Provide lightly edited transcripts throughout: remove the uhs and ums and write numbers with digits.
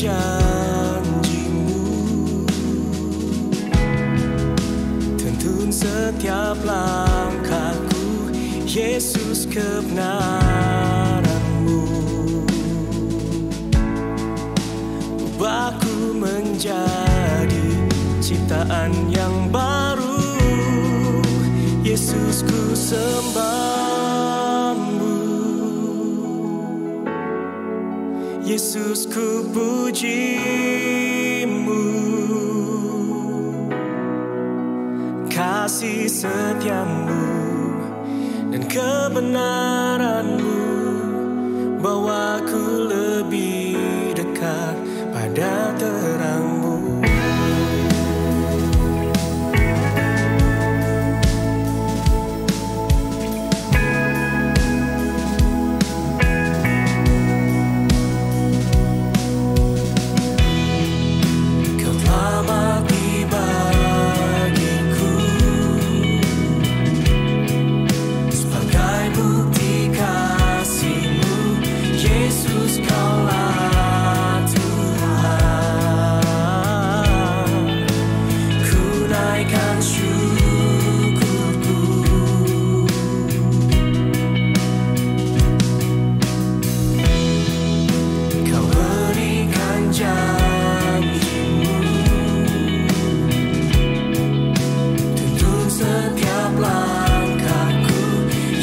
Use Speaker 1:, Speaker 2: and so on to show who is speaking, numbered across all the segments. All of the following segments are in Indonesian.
Speaker 1: janjimu, tuntun setiap langkahku, Yesus, kebenaran-Mu. Ubahku menjadi ciptaan yang baru, Yesus, ku sembah-Mu. Yesus, ku puji-Mu. Kasih setia-Mu dan kebenaran-Mu bawaku lebih dekat pada terang-Mu. Kau telah mati bagiku sebagai bukti kasih-Mu, Yesus, Kaulah Tuhan. Ku naikkan syukurku, Kau berikan janji-Mu, tuntun setiap langkahku,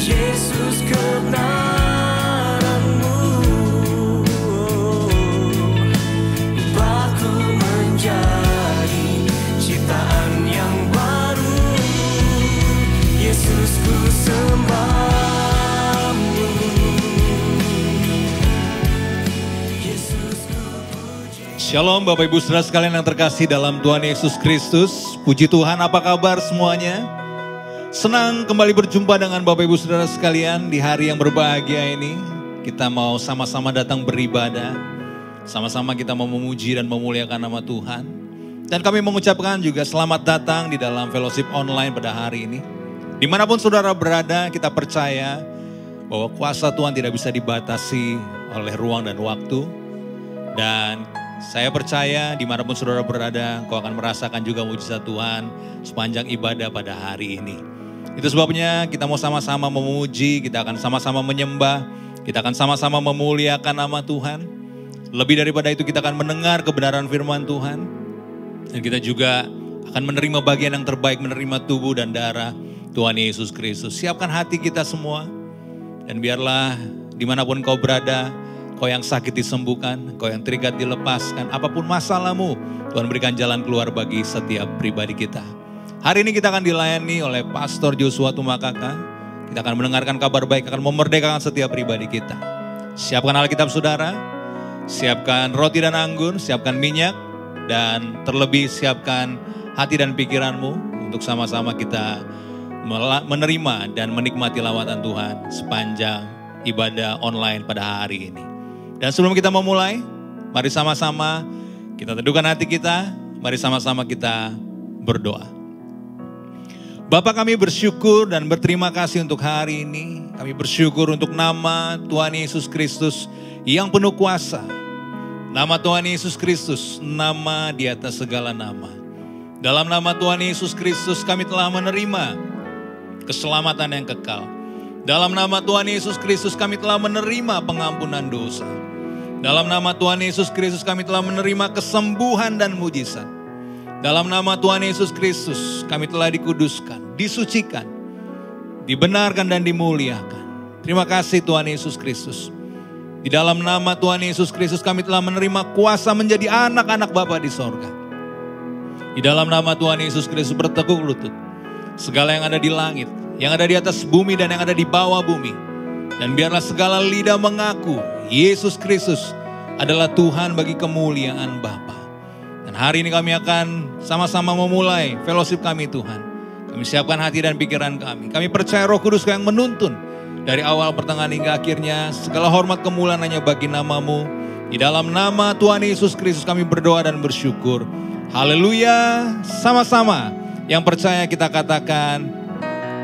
Speaker 1: Yesus, kebenaran-Mu. Ubahku menjadi ciptaan yang baru, Yesus, ku sembah-Mu. Yesus, ku puji.
Speaker 2: Shalom Bapak Ibu Saudara sekalian yang terkasih dalam Tuhan Yesus Kristus. Puji Tuhan, apa kabar semuanya? Senang kembali berjumpa dengan Bapak Ibu Saudara sekalian di hari yang berbahagia ini. Kita mau sama-sama datang beribadah. Sama-sama kita mau memuji dan memuliakan nama Tuhan. Dan kami mengucapkan juga selamat datang di dalam fellowship online pada hari ini. Dimanapun saudara berada, kita percaya bahwa kuasa Tuhan tidak bisa dibatasi oleh ruang dan waktu. Dan saya percaya dimanapun saudara berada, kau akan merasakan juga mujizat Tuhan sepanjang ibadah pada hari ini. Itu sebabnya kita mau sama-sama memuji, kita akan sama-sama menyembah, kita akan sama-sama memuliakan nama Tuhan. Lebih daripada itu kita akan mendengar kebenaran firman Tuhan. Dan kita juga akan menerima bagian yang terbaik, menerima tubuh dan darah Tuhan Yesus Kristus. Siapkan hati kita semua. Dan biarlah dimanapun kau berada, kau yang sakit disembuhkan, kau yang terikat dilepaskan, apapun masalahmu, Tuhan berikan jalan keluar bagi setiap pribadi kita. Hari ini kita akan dilayani oleh Pastor Joshua Tumakaka. Kita akan mendengarkan kabar baik, akan memerdekakan setiap pribadi kita. Siapkan Alkitab saudara, siapkan roti dan anggur, siapkan minyak, dan terlebih siapkan hati dan pikiranmu untuk sama-sama kita menerima dan menikmati lawatan Tuhan sepanjang ibadah online pada hari ini. Dan sebelum kita memulai, mari sama-sama kita teduhkan hati kita, mari sama-sama kita berdoa. Bapa, kami bersyukur dan berterima kasih untuk hari ini. Kami bersyukur untuk nama Tuhan Yesus Kristus yang penuh kuasa. Nama Tuhan Yesus Kristus, nama di atas segala nama. Dalam nama Tuhan Yesus Kristus kami telah menerima keselamatan yang kekal. Dalam nama Tuhan Yesus Kristus kami telah menerima pengampunan dosa. Dalam nama Tuhan Yesus Kristus kami telah menerima kesembuhan dan mujizat. Dalam nama Tuhan Yesus Kristus kami telah dikuduskan, disucikan, dibenarkan dan dimuliakan. Terima kasih Tuhan Yesus Kristus. Di dalam nama Tuhan Yesus Kristus kami telah menerima kuasa menjadi anak-anak Bapa di sorga. Di dalam nama Tuhan Yesus Kristus bertekuk lutut. Segala yang ada di langit, yang ada di atas bumi dan yang ada di bawah bumi. Dan biarlah segala lidah mengaku Yesus Kristus adalah Tuhan bagi kemuliaan Bapa. Dan hari ini kami akan sama-sama memulai fellowship kami Tuhan. Kami siapkan hati dan pikiran kami. Kami percaya Roh Kudus yang menuntun dari awal pertengahan hingga akhirnya. Segala hormat kemuliaan hanya bagi nama-Mu. Di dalam nama Tuhan Yesus Kristus kami berdoa dan bersyukur. Haleluya. Sama-sama yang percaya kita katakan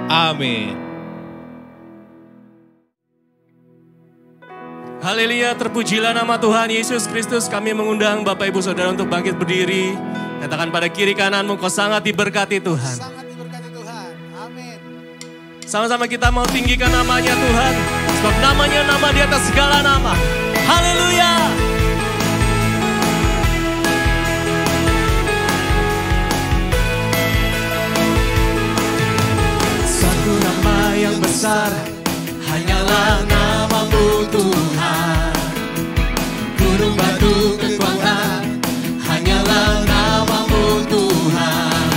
Speaker 2: amin.
Speaker 3: Haleluya, terpujilah nama Tuhan Yesus Kristus. Kami mengundang Bapak Ibu Saudara untuk bangkit berdiri. Katakan pada kiri kananmu, kau sangat diberkati Tuhan.
Speaker 4: Sangat diberkati Tuhan. Amin.
Speaker 3: Sama-sama kita mau tinggikan namanya Tuhan. Sebab namanya nama di atas segala nama. Haleluya.
Speaker 1: Satu nama yang besar, hanyalah namamu Tuhan. Gunung batu kekuatan, hanyalah namamu Tuhan.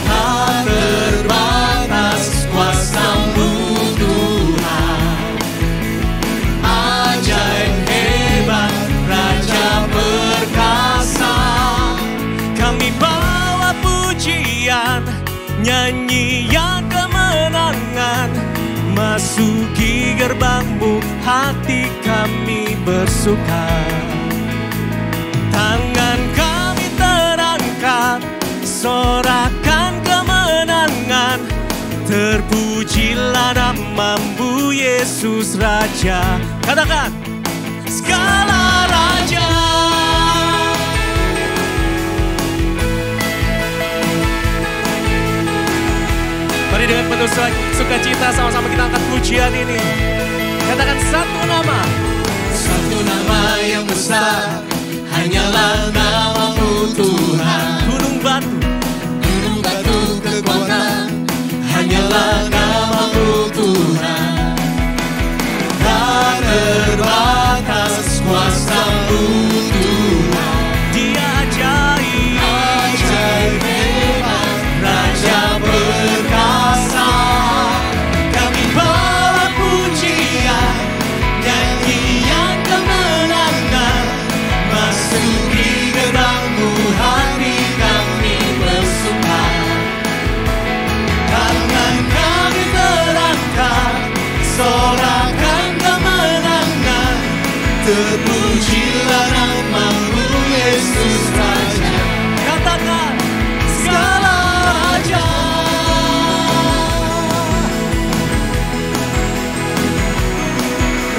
Speaker 1: Tak terbatas kuasa-Mu Tuhan. Ajaib hebat, Raja perkasa.
Speaker 3: Kami bawa pujian, nyanyian kemenangan. Masuki gerbang-Mu, hati kami bersuka. Tangan kami terangkat, sorakan kemenangan. Terpujilah nama-Mu Yesus Raja. Katakan, segala raja. Mari dengan penuh sukacita sama-sama kita angkat pujian ini. Katakan satu nama.
Speaker 1: Satu nama yang besar, hanyalah namamu Tuhan.
Speaker 3: Gunung batu.
Speaker 1: Gunung batu kekuatan, hanyalah namamu Tuhan. Tak terbatas kuasa-Mu Tuhan.
Speaker 3: Dia ajaib.
Speaker 1: Ajaib hebat, Raja perkasa. Kami bawa pujian, nyanyian kemenangan. Masuki gerbang-Mu, hati kami bersuka. Tangan kami terangkat, sorakan kemenangan. Terpujilah nama-Mu Yesus Raja.
Speaker 3: Katakan segala raja.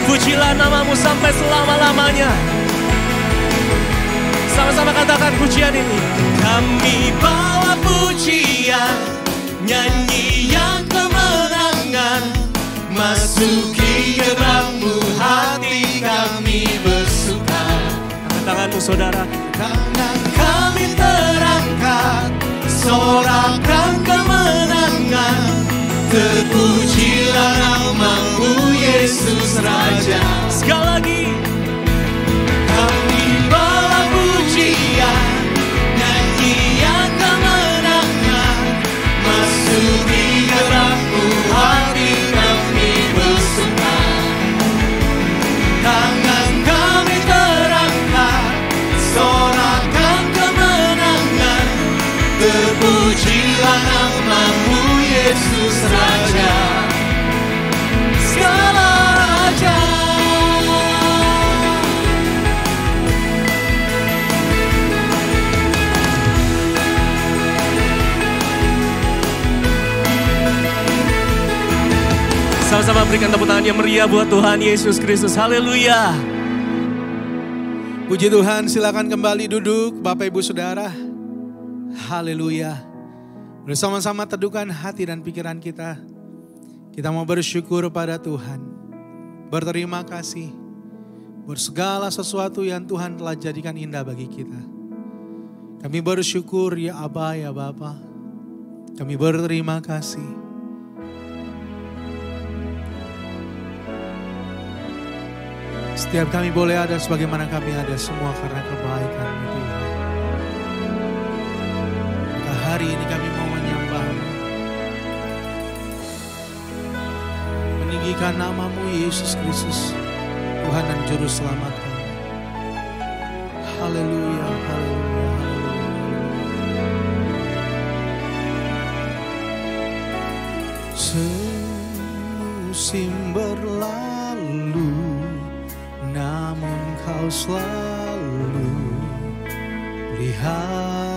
Speaker 3: Pujilah nama-Mu sampai selama-lamanya. Sama-sama katakan pujian ini.
Speaker 1: Kami bawa pujian, nyanyian kemenangan. Masuki gerbang-Mu, hati kami bersuka.
Speaker 3: Angkat tanganmu saudara.
Speaker 1: Tangan kami terangkat, sorakan kemenangan. Terpujilah nama-Mu Yesus Raja.
Speaker 3: Sekali lagi.
Speaker 1: Kami bawa pujian, nyanyian kemenangan. Masuki gerbang-Mu, hati kami bersuka. Tangan kami terangkat, sorakan kemenangan. Terpujilah nama-Mu Yesus Raja. Segala raja.
Speaker 3: Sama-sama berikan tepuk tangan yang meriah buat Tuhan Yesus Kristus. Haleluya.
Speaker 4: Puji Tuhan, silakan kembali duduk Bapak Ibu Saudara. Haleluya. Bersama-sama teduhkan hati dan pikiran kita. Kita mau bersyukur pada Tuhan. Berterima kasih buat segala sesuatu yang Tuhan telah jadikan indah bagi kita. Kami bersyukur ya Aba, ya Bapa. Kami berterima kasih. Setiap kami boleh ada sebagaimana kami ada semua karena kebaikan-Mu Tuhan. Maka hari ini kami mau menyembah-Mu. Meninggikan nama-Mu Yesus Kristus, Tuhan dan Juru Selamat kami. Haleluya, haleluya, haleluya. Semusim berlalu, namun Kau selalu peliharaku.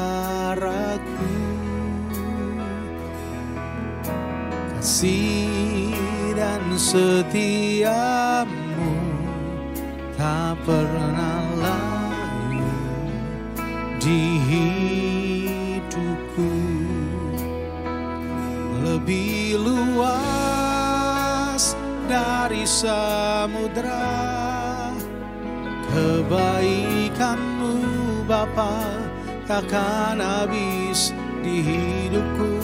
Speaker 4: Kasih dan setia-Mu tak pernah layu di hidupku. Lebih luas dari samudra, kebaikan-Mu Bapa takkan habis di hidupku.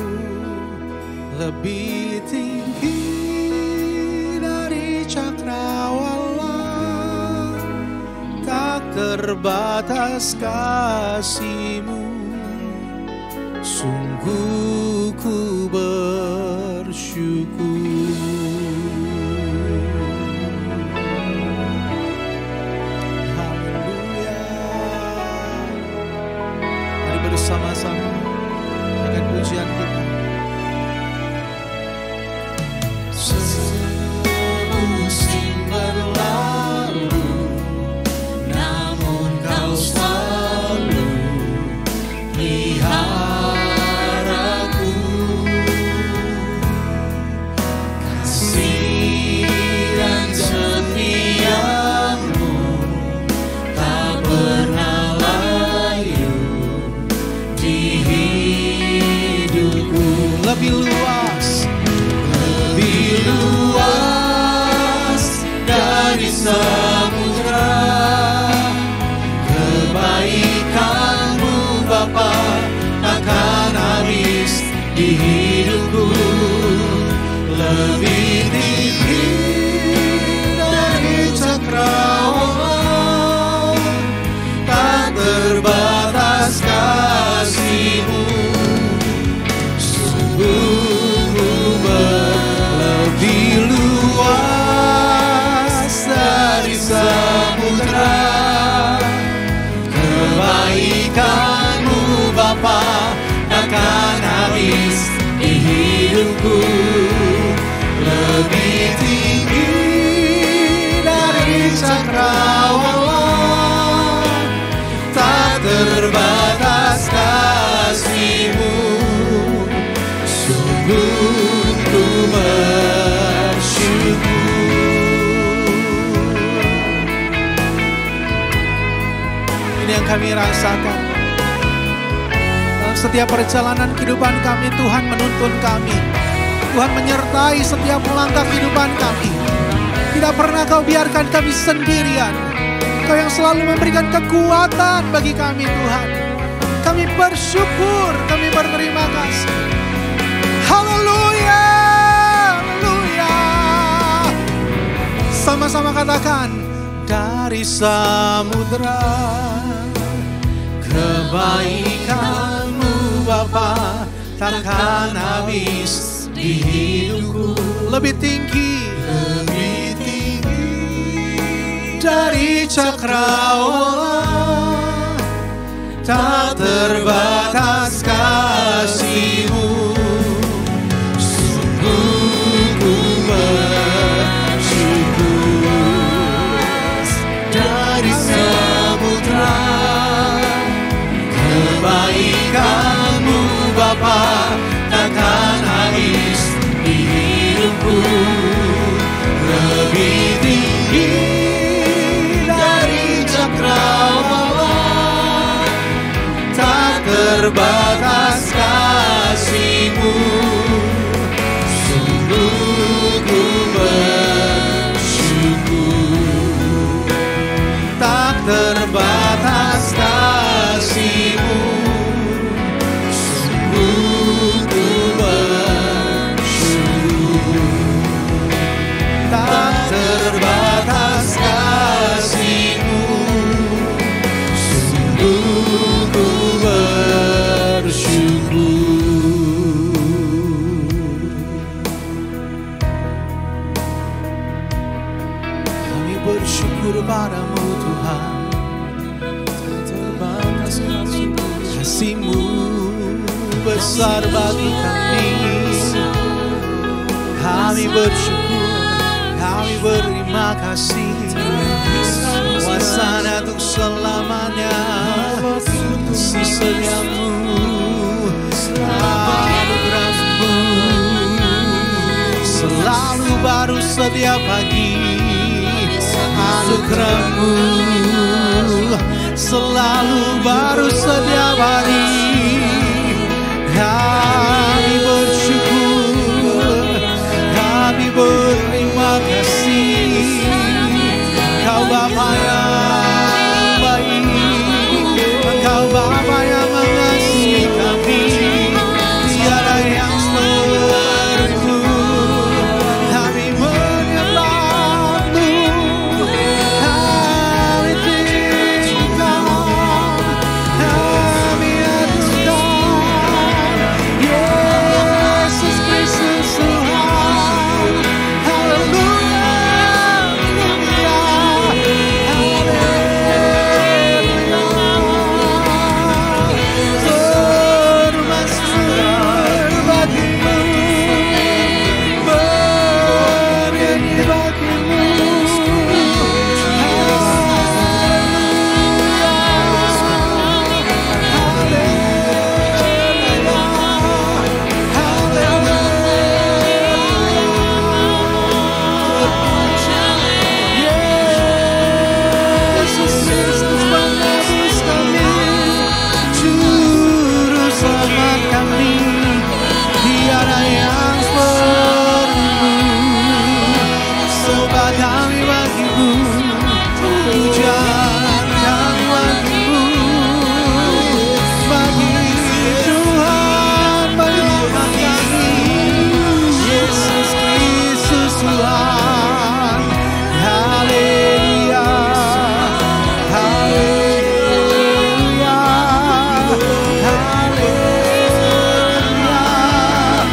Speaker 4: Lebih tinggi dari cakrawala, tak terbatas kasih-Mu. Sungguh ku bersyukur. Haleluya. Mari bersama-sama dengan pujian kita.
Speaker 1: Semusim berlalu, namun Kau selalu peliharaku. Kasih dan setia-Mu tak pernah layu di hidupku.
Speaker 4: Lebih luas
Speaker 1: dari samudra, kebaikan-Mu Bapa takkan habis di hidupku. Lebih tinggi dari cakrawala, tak terbatas kasih-Mu. Lebih luas dari samudra, kebaikan-Mu Bapa takkan habis di hidupku. Lebih tinggi dari cakrawala, tak terbatas kasih-Mu. Sungguh ku bersyukur.
Speaker 4: ini yang kami rasakan. Dalam setiap perjalanan kehidupan kami, Tuhan menuntun kami. Tuhan menyertai setiap langkah kehidupan kami. Tidak pernah Kau biarkan kami sendirian. Kau yang selalu memberikan kekuatan bagi kami, Tuhan. Kami bersyukur, kami berterima kasih. Haleluya, haleluya. Sama-sama katakan, dari samudra, kebaikan-Mu Bapa takkan habis di hidupku. Lebih tinggi dari cakrawala, tak terbatas kasih-Mu. Sungguh ku bersyukur.
Speaker 1: Dari samudra, kebaikan-Mu Bapa takkan habis di hidupku. Lebih tinggi dari cakrawala, tak terbatas kasih-Mu. Sungguh ku bersyukur.
Speaker 4: Tak terbatas kasih-Mu.
Speaker 1: Sungguh ku bersyukur.
Speaker 4: Tak
Speaker 1: Terbatas kasih-Mu. Sungguh ku bersyukur.
Speaker 4: Kami bersyukur padamu Tuhan. Tak terbatas kasih-Mu besar bagi kami. Kami bersyukur, kami berterima kasih. Kuasa untuk selamanya, kasih setia-Mu, anugerah-Mu selalu baru setiap pagi. anugerah-Mu selalu baru setiap hari. Kami bersyukur, kami berterima kasih. Engkau Bapa yang baik, Engkau Bapa yang mengasihi kami. Tiada yang seperti-Mu. Kami menyembah-Mu, kami tinggikan, kami aturkan Yesus Kristus Tuhan. Haleluya, bermasmur bagi-Mu, bernyanyi bagi-Mu. Yesus Kristus penebus kami, Juru selamat kami. Tiada yang seperti-Mu. Sembah kami bagi-Mu, pujian kami bagi-Mu. Bagi Tuhan penyelamat kami, Yesus Kristus Tuhan. Haleluya, haleluya, haleluya,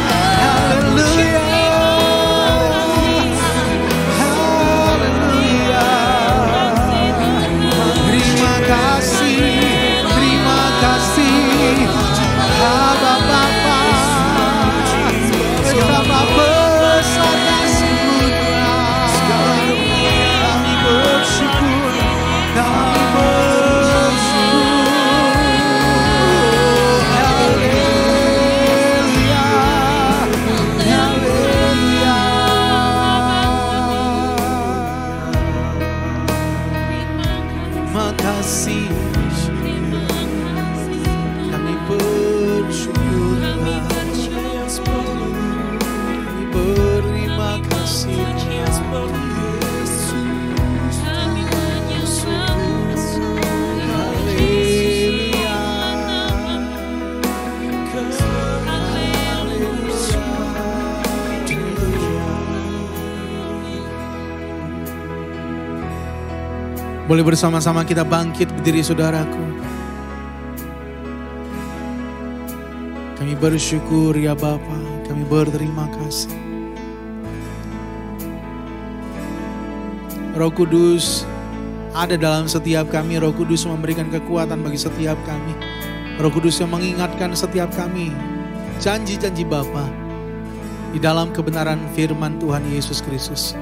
Speaker 4: haleluya, haleluya. Terima kasih Bapa, betapa besar kasih-Mu Tuhan. Kami bersyukur, kami bersyukur. Haleluya, haleluya. Makasih, kami bersyukur Tuhan. Kami berterima kasih Haleluya, boleh bersama-sama kita bangkit berdiri saudaraku. Kami bersyukur ya Bapa, kami berterima kasih. Roh Kudus ada dalam setiap kami, Roh Kudus memberikan kekuatan bagi setiap kami. Roh Kudus yang mengingatkan setiap kami janji-janji Bapa di dalam kebenaran firman Tuhan Yesus Kristus.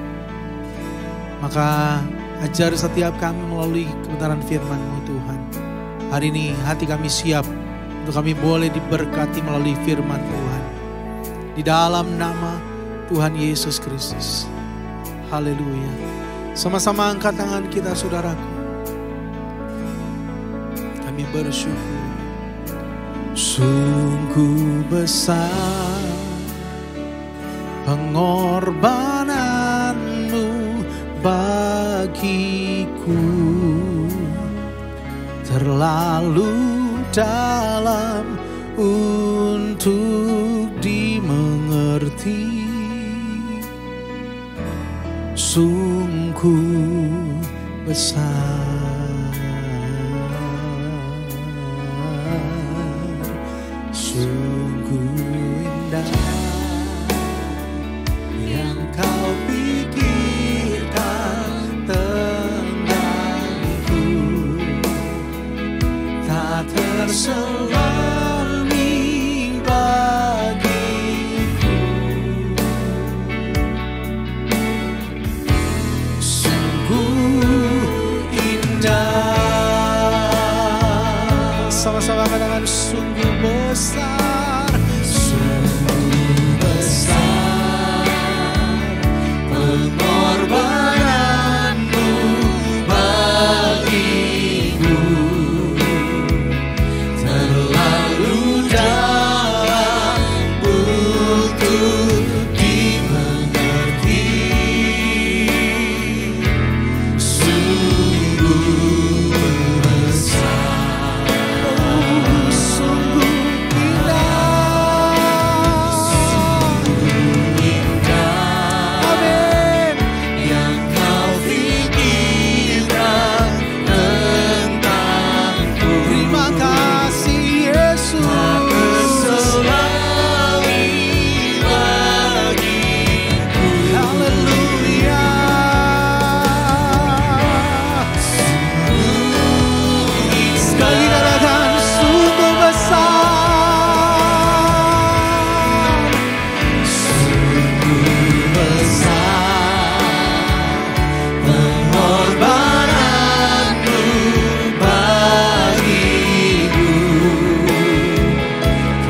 Speaker 4: Maka ajar setiap kami melalui kebenaran firman-Mu Tuhan. Hari ini hati kami siap untuk kami boleh diberkati melalui firman Tuhan. Di dalam nama Tuhan Yesus Kristus. Haleluya. Sama-sama angkat tangan kita saudaraku. Kami bersyukur. Sungguh besar pengorbanan-Mu bagiku, terlalu dalam untuk dimengerti. Sungguh besar, sungguh indah yang Kau pikirkan tentangku, tak terselami bagiku. Sungguh indah, sama-sama katakan sungguh besar, sungguh besar pengorbanan-Mu Terima kasih Yesus. Haleluya. Sekali katakan sungguh besar.
Speaker 1: Sungguh besar pengorbananmu bagiku,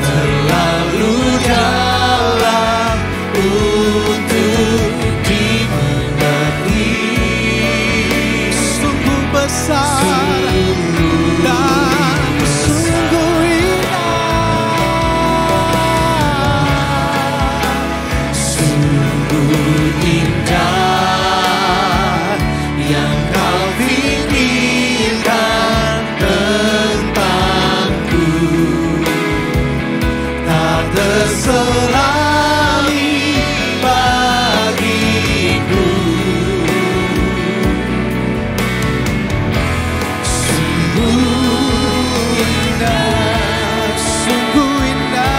Speaker 1: terlalu dalam untuk dimengerti.
Speaker 4: Sungguh besar dan sungguh indah.
Speaker 1: Sungguh indah yang kau pikirkan tentangku, tak terselami bagiku. Sungguh indah,
Speaker 4: Sungguh indah.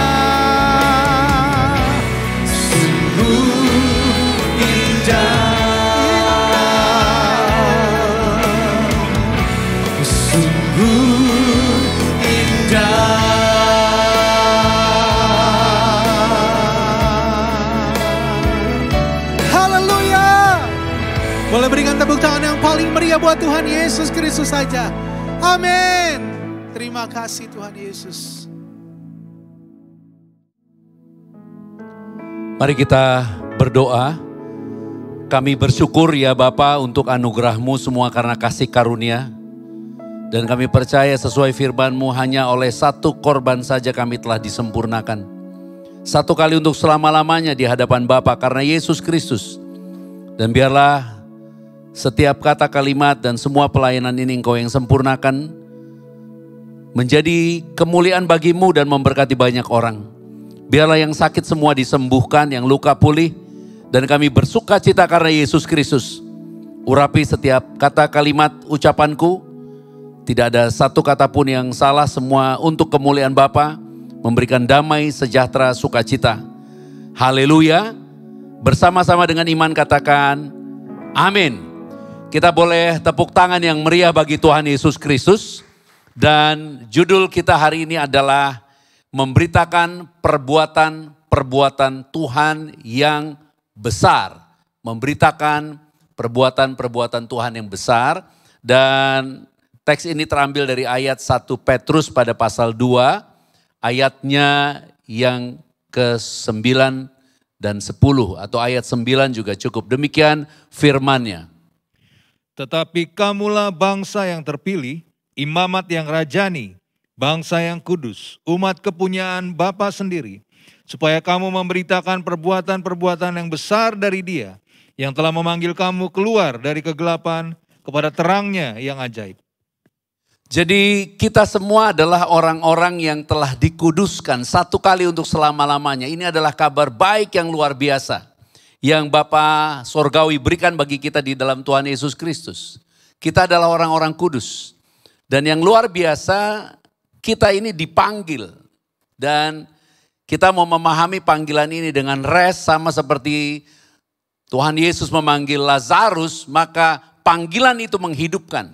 Speaker 1: sungguh indah, sungguh indah.
Speaker 4: Haleluya. Boleh berikan tepuk tangan yang paling meriah buat Tuhan Yesus Kristus saja. Amin. Terima kasih Tuhan Yesus.
Speaker 5: Mari kita berdoa. Kami bersyukur ya Bapa untuk anugerah-Mu semua karena kasih karunia. Dan kami percaya sesuai firman-Mu hanya oleh satu korban saja kami telah disempurnakan. Satu kali untuk selama-lamanya di hadapan Bapa karena Yesus Kristus. Dan biarlah setiap kata kalimat dan semua pelayanan ini Engkau yang sempurnakan. Menjadi kemuliaan bagi-Mu dan memberkati banyak orang. Biarlah yang sakit semua disembuhkan, yang luka pulih. Dan kami bersuka cita karena Yesus Kristus. Urapi setiap kata kalimat ucapanku. Tidak ada satu kata pun yang salah, semua untuk kemuliaan Bapa. Memberikan damai, sejahtera, sukacita. Haleluya. Bersama-sama dengan iman katakan amin. Kita boleh tepuk tangan yang meriah bagi Tuhan Yesus Kristus. Dan judul kita hari ini adalah memberitakan perbuatan-perbuatan Tuhan yang besar. Memberitakan perbuatan-perbuatan Tuhan yang besar. Dan teks ini terambil dari ayat 1 Petrus pada pasal 2. Ayatnya yang ke-9 dan 10. Atau ayat 9 juga cukup. Demikian firman-Nya.
Speaker 2: Tetapi kamulah bangsa yang terpilih, imamat yang rajani, bangsa yang kudus, umat kepunyaan Bapa sendiri, supaya kamu memberitakan perbuatan-perbuatan yang besar dari Dia, yang telah memanggil kamu keluar dari kegelapan kepada terangnya yang ajaib.
Speaker 5: Jadi kita semua adalah orang-orang yang telah dikuduskan satu kali untuk selama-lamanya. Ini adalah kabar baik yang luar biasa. Yang Bapa Sorgawi berikan bagi kita di dalam Tuhan Yesus Kristus. Kita adalah orang-orang kudus. Dan yang luar biasa, kita ini dipanggil. Dan kita mau memahami panggilan ini dengan rest, sama seperti Tuhan Yesus memanggil Lazarus, maka panggilan itu menghidupkan.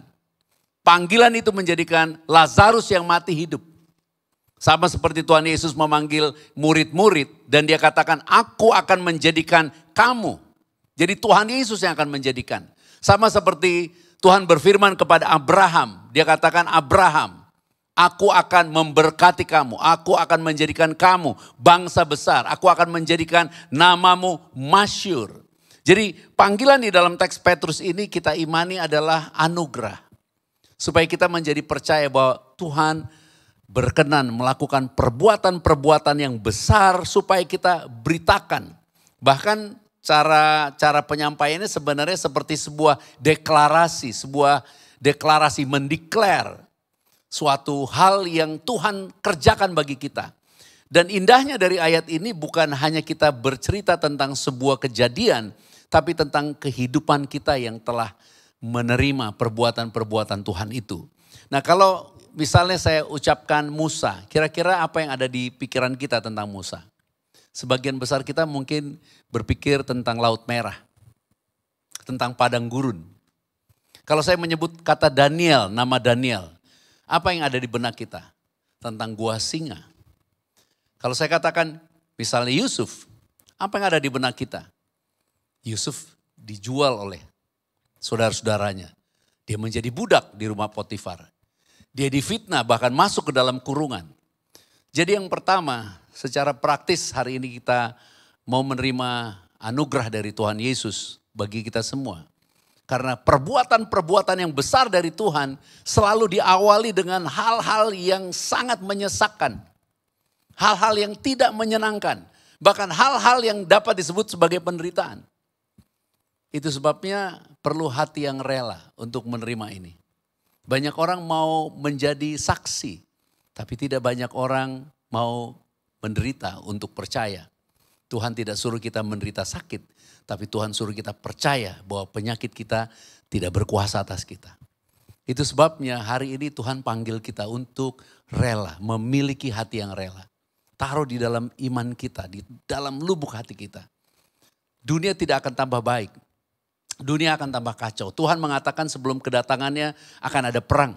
Speaker 5: Panggilan itu menjadikan Lazarus yang mati hidup. Sama seperti Tuhan Yesus memanggil murid-murid dan dia katakan, aku akan menjadikan kamu. Jadi Tuhan Yesus yang akan menjadikan. Sama seperti Tuhan berfirman kepada Abraham. Dia katakan, Abraham, aku akan memberkati kamu. Aku akan menjadikan kamu bangsa besar. Aku akan menjadikan namamu masyhur. Jadi panggilan di dalam teks Petrus ini kita imani adalah anugerah. Supaya kita menjadi percaya bahwa Tuhan berkenan melakukan perbuatan-perbuatan yang besar supaya kita beritakan. Bahkan cara penyampaiannya sebenarnya seperti sebuah deklarasi mendeklar suatu hal yang Tuhan kerjakan bagi kita. Dan indahnya dari ayat ini bukan hanya kita bercerita tentang sebuah kejadian, tapi tentang kehidupan kita yang telah menerima perbuatan-perbuatan Tuhan itu. Nah, kalau misalnya saya ucapkan Musa, kira-kira apa yang ada di pikiran kita tentang Musa? Sebagian besar kita mungkin berpikir tentang Laut Merah, tentang padang gurun. Kalau saya menyebut kata Daniel, nama Daniel, apa yang ada di benak kita? Tentang gua singa. Kalau saya katakan misalnya Yusuf, apa yang ada di benak kita? Yusuf dijual oleh saudara-saudaranya. Dia menjadi budak di rumah Potifar. Dia difitnah bahkan masuk ke dalam kurungan. Jadi yang pertama, secara praktis hari ini kita mau menerima anugerah dari Tuhan Yesus bagi kita semua. Karena perbuatan-perbuatan yang besar dari Tuhan selalu diawali dengan hal-hal yang sangat menyesakkan. Hal-hal yang tidak menyenangkan. Bahkan hal-hal yang dapat disebut sebagai penderitaan. Itu sebabnya perlu hati yang rela untuk menerima ini. Banyak orang mau menjadi saksi, tapi tidak banyak orang mau menderita untuk percaya. Tuhan tidak suruh kita menderita sakit, tapi Tuhan suruh kita percaya bahwa penyakit kita tidak berkuasa atas kita. Itu sebabnya hari ini Tuhan panggil kita untuk rela, memiliki hati yang rela. Taruh di dalam iman kita, di dalam lubuk hati kita. Dunia tidak akan tambah baik. Dunia akan tambah kacau. Tuhan mengatakan sebelum kedatangannya akan ada perang.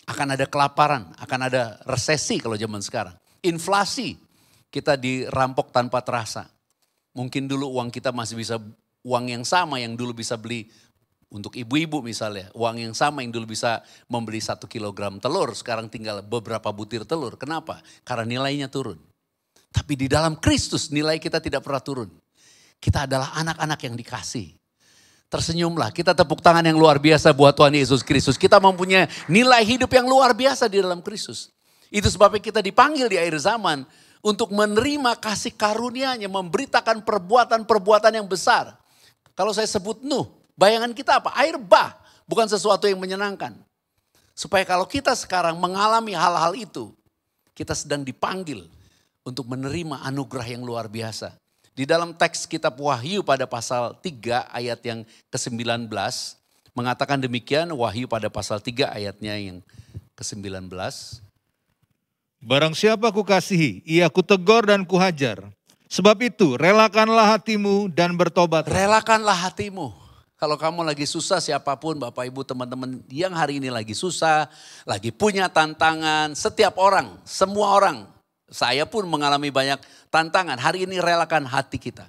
Speaker 5: Akan ada kelaparan, akan ada resesi kalau zaman sekarang. Inflasi, kita dirampok tanpa terasa. Mungkin dulu uang kita masih bisa, uang yang sama yang dulu bisa beli untuk ibu-ibu misalnya. Uang yang sama yang dulu bisa membeli 1 kilogram telur, sekarang tinggal beberapa butir telur. Kenapa? Karena nilainya turun. Tapi di dalam Kristus nilai kita tidak pernah turun. Kita adalah anak-anak yang dikasih. Tersenyumlah, kita tepuk tangan yang luar biasa buat Tuhan Yesus Kristus. Kita mempunyai nilai hidup yang luar biasa di dalam Kristus. Itu sebabnya kita dipanggil di akhir zaman untuk menerima kasih karunia-Nya, memberitakan perbuatan-perbuatan yang besar. Kalau saya sebut Nuh, bayangan kita apa? Air bah, bukan sesuatu yang menyenangkan. Supaya kalau kita sekarang mengalami hal-hal itu, kita sedang dipanggil untuk menerima anugerah yang luar biasa. Di dalam teks kitab Wahyu pada pasal 3 ayat yang ke-19 mengatakan demikian, Wahyu pada pasal 3 ayatnya yang ke-19.
Speaker 2: Barang siapa ku kasihi, ia kutegur dan kuhajar. Sebab itu relakanlah hatimu dan bertobat.
Speaker 5: Relakanlah hatimu. Kalau kamu lagi susah, siapapun Bapak Ibu teman-teman yang hari ini lagi susah, lagi punya tantangan, setiap orang, semua orang. Saya pun mengalami banyak tantangan. Hari ini relakan hati kita.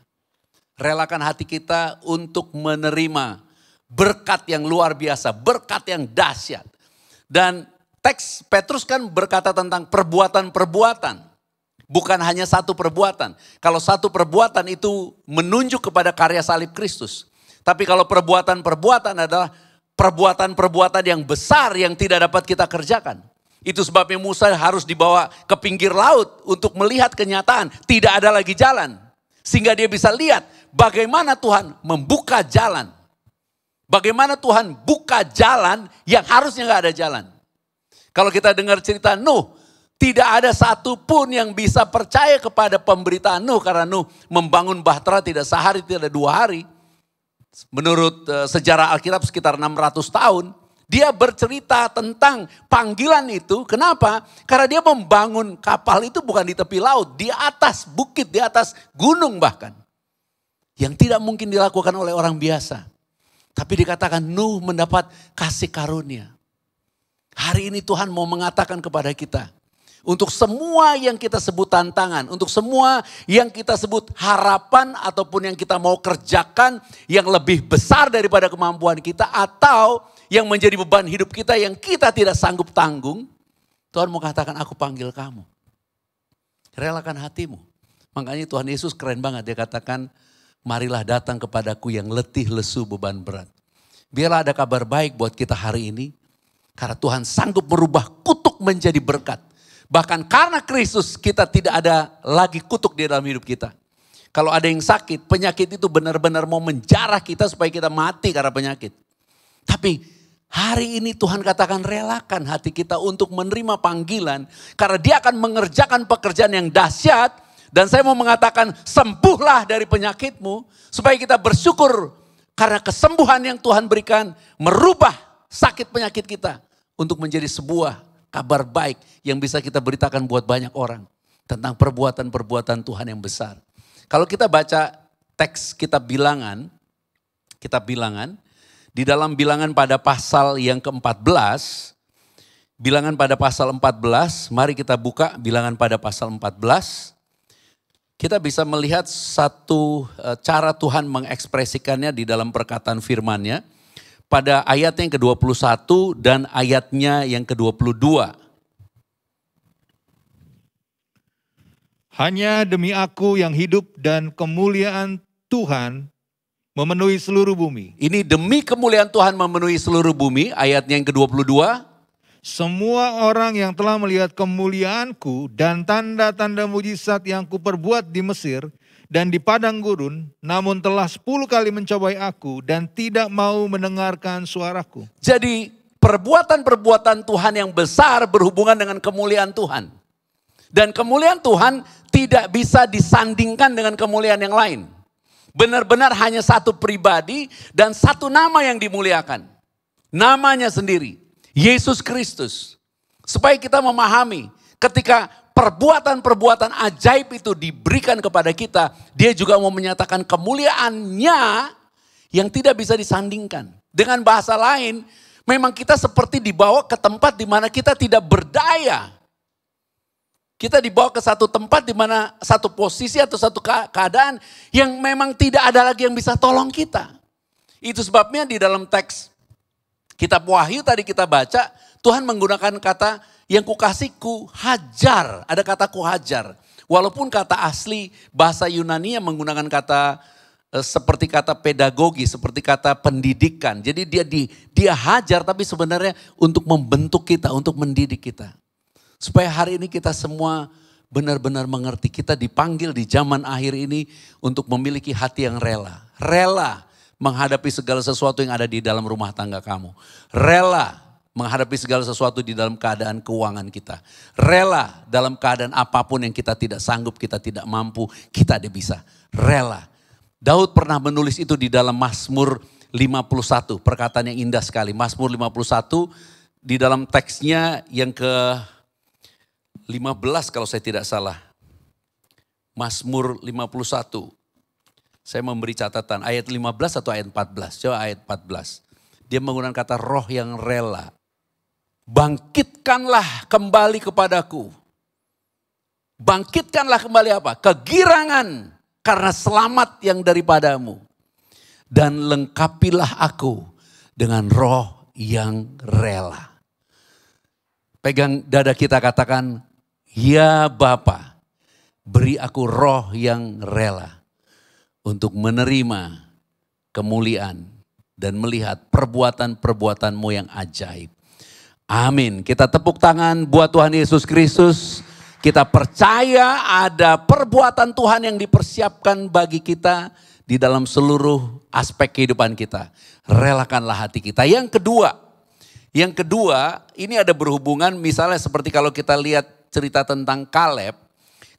Speaker 5: Relakan hati kita untuk menerima berkat yang luar biasa, berkat yang dahsyat. Dan teks Petrus kan berkata tentang perbuatan-perbuatan. Bukan hanya satu perbuatan. Kalau satu perbuatan itu menunjuk kepada karya salib Kristus. Tapi kalau perbuatan-perbuatan adalah perbuatan-perbuatan yang besar yang tidak dapat kita kerjakan. Itu sebabnya Musa harus dibawa ke pinggir laut untuk melihat kenyataan. Tidak ada lagi jalan. Sehingga dia bisa lihat bagaimana Tuhan membuka jalan. Bagaimana Tuhan buka jalan yang harusnya gak ada jalan. Kalau kita dengar cerita Nuh, tidak ada satupun yang bisa percaya kepada pemberitaan Nuh. Karena Nuh membangun bahtera tidak sehari, tidak 2 hari. Menurut sejarah Alkitab sekitar 600 tahun. Dia bercerita tentang panggilan itu. Kenapa? Karena dia membangun kapal itu bukan di tepi laut. Di atas bukit, di atas gunung bahkan. Yang tidak mungkin dilakukan oleh orang biasa. Tapi dikatakan Nuh mendapat kasih karunia. Hari ini Tuhan mau mengatakan kepada kita. Untuk semua yang kita sebut tantangan. Untuk semua yang kita sebut harapan ataupun yang kita mau kerjakan. Yang lebih besar daripada kemampuan kita. Atau yang menjadi beban hidup kita yang kita tidak sanggup tanggung. Tuhan mau katakan aku panggil kamu. Relakan hatimu. Makanya Tuhan Yesus keren banget. Dia katakan marilah datang kepadaku yang letih lesu beban berat. Biarlah ada kabar baik buat kita hari ini. Karena Tuhan sanggup merubah kutuk menjadi berkat. Bahkan karena Kristus kita tidak ada lagi kutuk di dalam hidup kita. Kalau ada yang sakit, penyakit itu benar-benar mau menjarah kita supaya kita mati karena penyakit. Tapi hari ini Tuhan katakan relakan hati kita untuk menerima panggilan. Karena dia akan mengerjakan pekerjaan yang dahsyat. Dan saya mau mengatakan sembuhlah dari penyakitmu. Supaya kita bersyukur karena kesembuhan yang Tuhan berikan merubah sakit penyakit kita. Untuk menjadi sebuah kabar baik yang bisa kita beritakan buat banyak orang. Tentang perbuatan-perbuatan Tuhan yang besar. Kalau kita baca teks kitab bilangan, di dalam bilangan pada pasal yang ke-14, bilangan pada pasal 14, mari kita buka bilangan pada pasal 14. Kita bisa melihat satu cara Tuhan mengekspresikannya di dalam perkataan firman-Nya pada ayatnya yang ke-21 dan ayatnya yang ke-22.
Speaker 2: Hanya demi aku yang hidup dan kemuliaan Tuhan memenuhi seluruh bumi.
Speaker 5: Ini demi kemuliaan Tuhan memenuhi seluruh bumi, ayatnya yang ke-22.
Speaker 2: Semua orang yang telah melihat kemuliaanku dan tanda-tanda mujizat yang kuperbuat di Mesir dan di padang gurun, namun telah 10 kali mencobai aku dan tidak mau mendengarkan suaraku.
Speaker 5: Jadi perbuatan-perbuatan Tuhan yang besar berhubungan dengan kemuliaan Tuhan. Dan kemuliaan Tuhan tidak bisa disandingkan dengan kemuliaan yang lain. Benar-benar hanya satu pribadi dan satu nama yang dimuliakan. Namanya sendiri. Yesus Kristus. Supaya kita memahami ketika perbuatan-perbuatan ajaib itu diberikan kepada kita, dia juga mau menyatakan kemuliaannya yang tidak bisa disandingkan. Dengan bahasa lain, memang kita seperti dibawa ke tempat di mana kita tidak berdaya. Kita dibawa ke satu tempat di mana satu posisi atau satu keadaan yang memang tidak ada lagi yang bisa tolong kita. Itu sebabnya di dalam teks Kitab Wahyu tadi kita baca, Tuhan menggunakan kata yang kukasihku hajar. Ada kata kuhajar. Walaupun kata asli bahasa Yunani yang menggunakan kata seperti kata pedagogi, seperti kata pendidikan. Jadi dia hajar tapi sebenarnya untuk membentuk kita, untuk mendidik kita. Supaya hari ini kita semua benar-benar mengerti. Kita dipanggil di zaman akhir ini untuk memiliki hati yang rela. Rela menghadapi segala sesuatu yang ada di dalam rumah tangga kamu. Rela menghadapi segala sesuatu di dalam keadaan keuangan kita. Rela dalam keadaan apapun yang kita tidak sanggup, kita tidak mampu, kita ada bisa. Rela. Daud pernah menulis itu di dalam Mazmur 51. Perkataan yang indah sekali. Mazmur 51 di dalam teksnya yang ke-15 kalau saya tidak salah. Mazmur 51. Saya memberi catatan ayat 15 atau ayat 14. Coba ayat 14. Dia menggunakan kata roh yang rela. Bangkitkanlah kembali kepadaku. Bangkitkanlah kembali apa? Kegirangan karena selamat yang daripadamu. Dan lengkapilah aku dengan roh yang rela. Pegang dada kita katakan, ya Bapa, beri aku roh yang rela. Untuk menerima kemuliaan dan melihat perbuatan-perbuatan-Mu yang ajaib. Amin. Kita tepuk tangan buat Tuhan Yesus Kristus. Kita percaya ada perbuatan Tuhan yang dipersiapkan bagi kita di dalam seluruh aspek kehidupan kita. Relakanlah hati kita. Yang kedua ini ada berhubungan misalnya seperti kalau kita lihat cerita tentang Kaleb.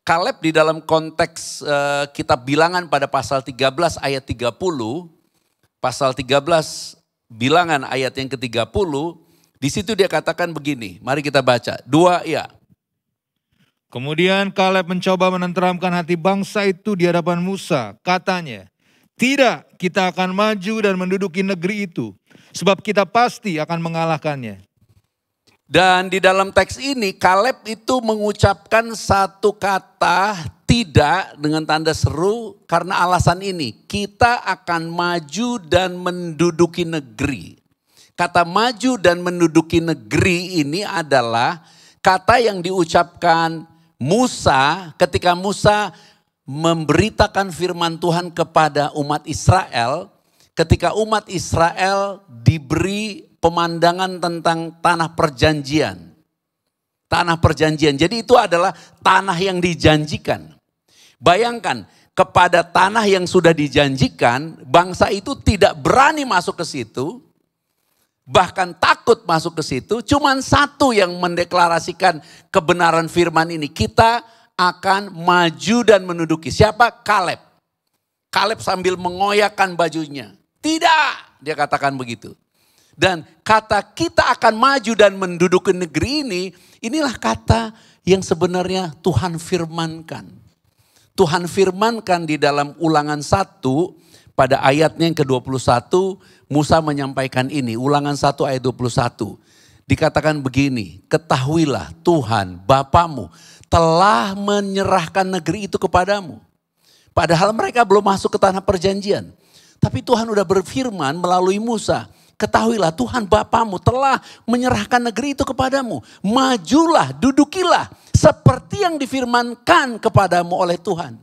Speaker 5: Kaleb di dalam konteks kitab bilangan pada pasal 13 ayat 30. Pasal 13 bilangan ayat yang ke-30. Di situ dia katakan begini. Mari kita baca. 2 ya.
Speaker 2: Kemudian Kaleb mencoba menenteramkan hati bangsa itu di hadapan Musa. Katanya, tidak, kita akan maju dan menduduki negeri itu. Sebab kita pasti akan mengalahkannya.
Speaker 5: Dan di dalam teks ini Kaleb itu mengucapkan satu kata tidak dengan tanda seru karena alasan ini. Kita akan maju dan menduduki negeri. Kata maju dan menduduki negeri ini adalah kata yang diucapkan Musa ketika Musa memberitakan firman Tuhan kepada umat Israel. Ketika umat Israel diberi pemandangan tentang tanah perjanjian. Tanah perjanjian. Jadi itu adalah tanah yang dijanjikan. Bayangkan kepada tanah yang sudah dijanjikan, bangsa itu tidak berani masuk ke situ. Bahkan takut masuk ke situ. Cuman satu yang mendeklarasikan kebenaran firman ini. Kita akan maju dan menduduki. Siapa? Kaleb. Kaleb sambil mengoyakkan bajunya. Tidak, dia katakan begitu. Dan kata kita akan maju dan menduduki negeri ini, inilah kata yang sebenarnya Tuhan firmankan. Tuhan firmankan di dalam Ulangan 1 pada ayatnya yang ke-21, Musa menyampaikan ini, Ulangan 1 ayat 21. Dikatakan begini, ketahuilah Tuhan Bapamu telah menyerahkan negeri itu kepadamu. Padahal mereka belum masuk ke tanah perjanjian. Tapi Tuhan udah berfirman melalui Musa, ketahuilah Tuhan Bapamu telah menyerahkan negeri itu kepadamu. Majulah, dudukilah seperti yang difirmankan kepadamu oleh Tuhan.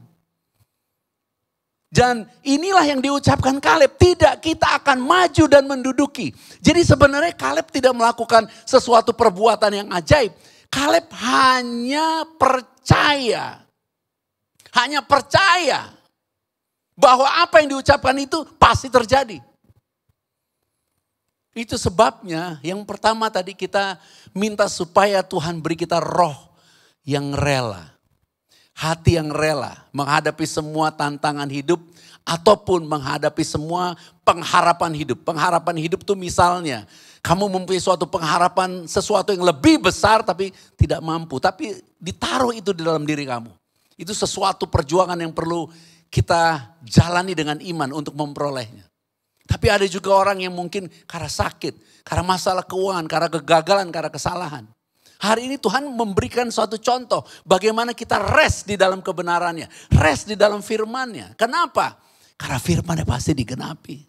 Speaker 5: Dan inilah yang diucapkan Kaleb, tidak, kita akan maju dan menduduki. Jadi sebenarnya Kaleb tidak melakukan sesuatu perbuatan yang ajaib. Kaleb hanya percaya. Hanya percaya bahwa apa yang diucapkan itu pasti terjadi. Itu sebabnya yang pertama tadi kita minta supaya Tuhan beri kita roh yang rela. Hati yang rela menghadapi semua tantangan hidup ataupun menghadapi semua pengharapan hidup. Pengharapan hidup itu misalnya kamu mempunyai suatu pengharapan sesuatu yang lebih besar tapi tidak mampu. Tapi ditaruh itu di dalam diri kamu. Itu sesuatu perjuangan yang perlu kita jalani dengan iman untuk memperolehnya. Tapi ada juga orang yang mungkin karena sakit, karena masalah keuangan, karena kegagalan, karena kesalahan. Hari ini Tuhan memberikan suatu contoh bagaimana kita rest di dalam kebenarannya. Rest di dalam firman-Nya. Kenapa? Karena firman-Nya pasti digenapi.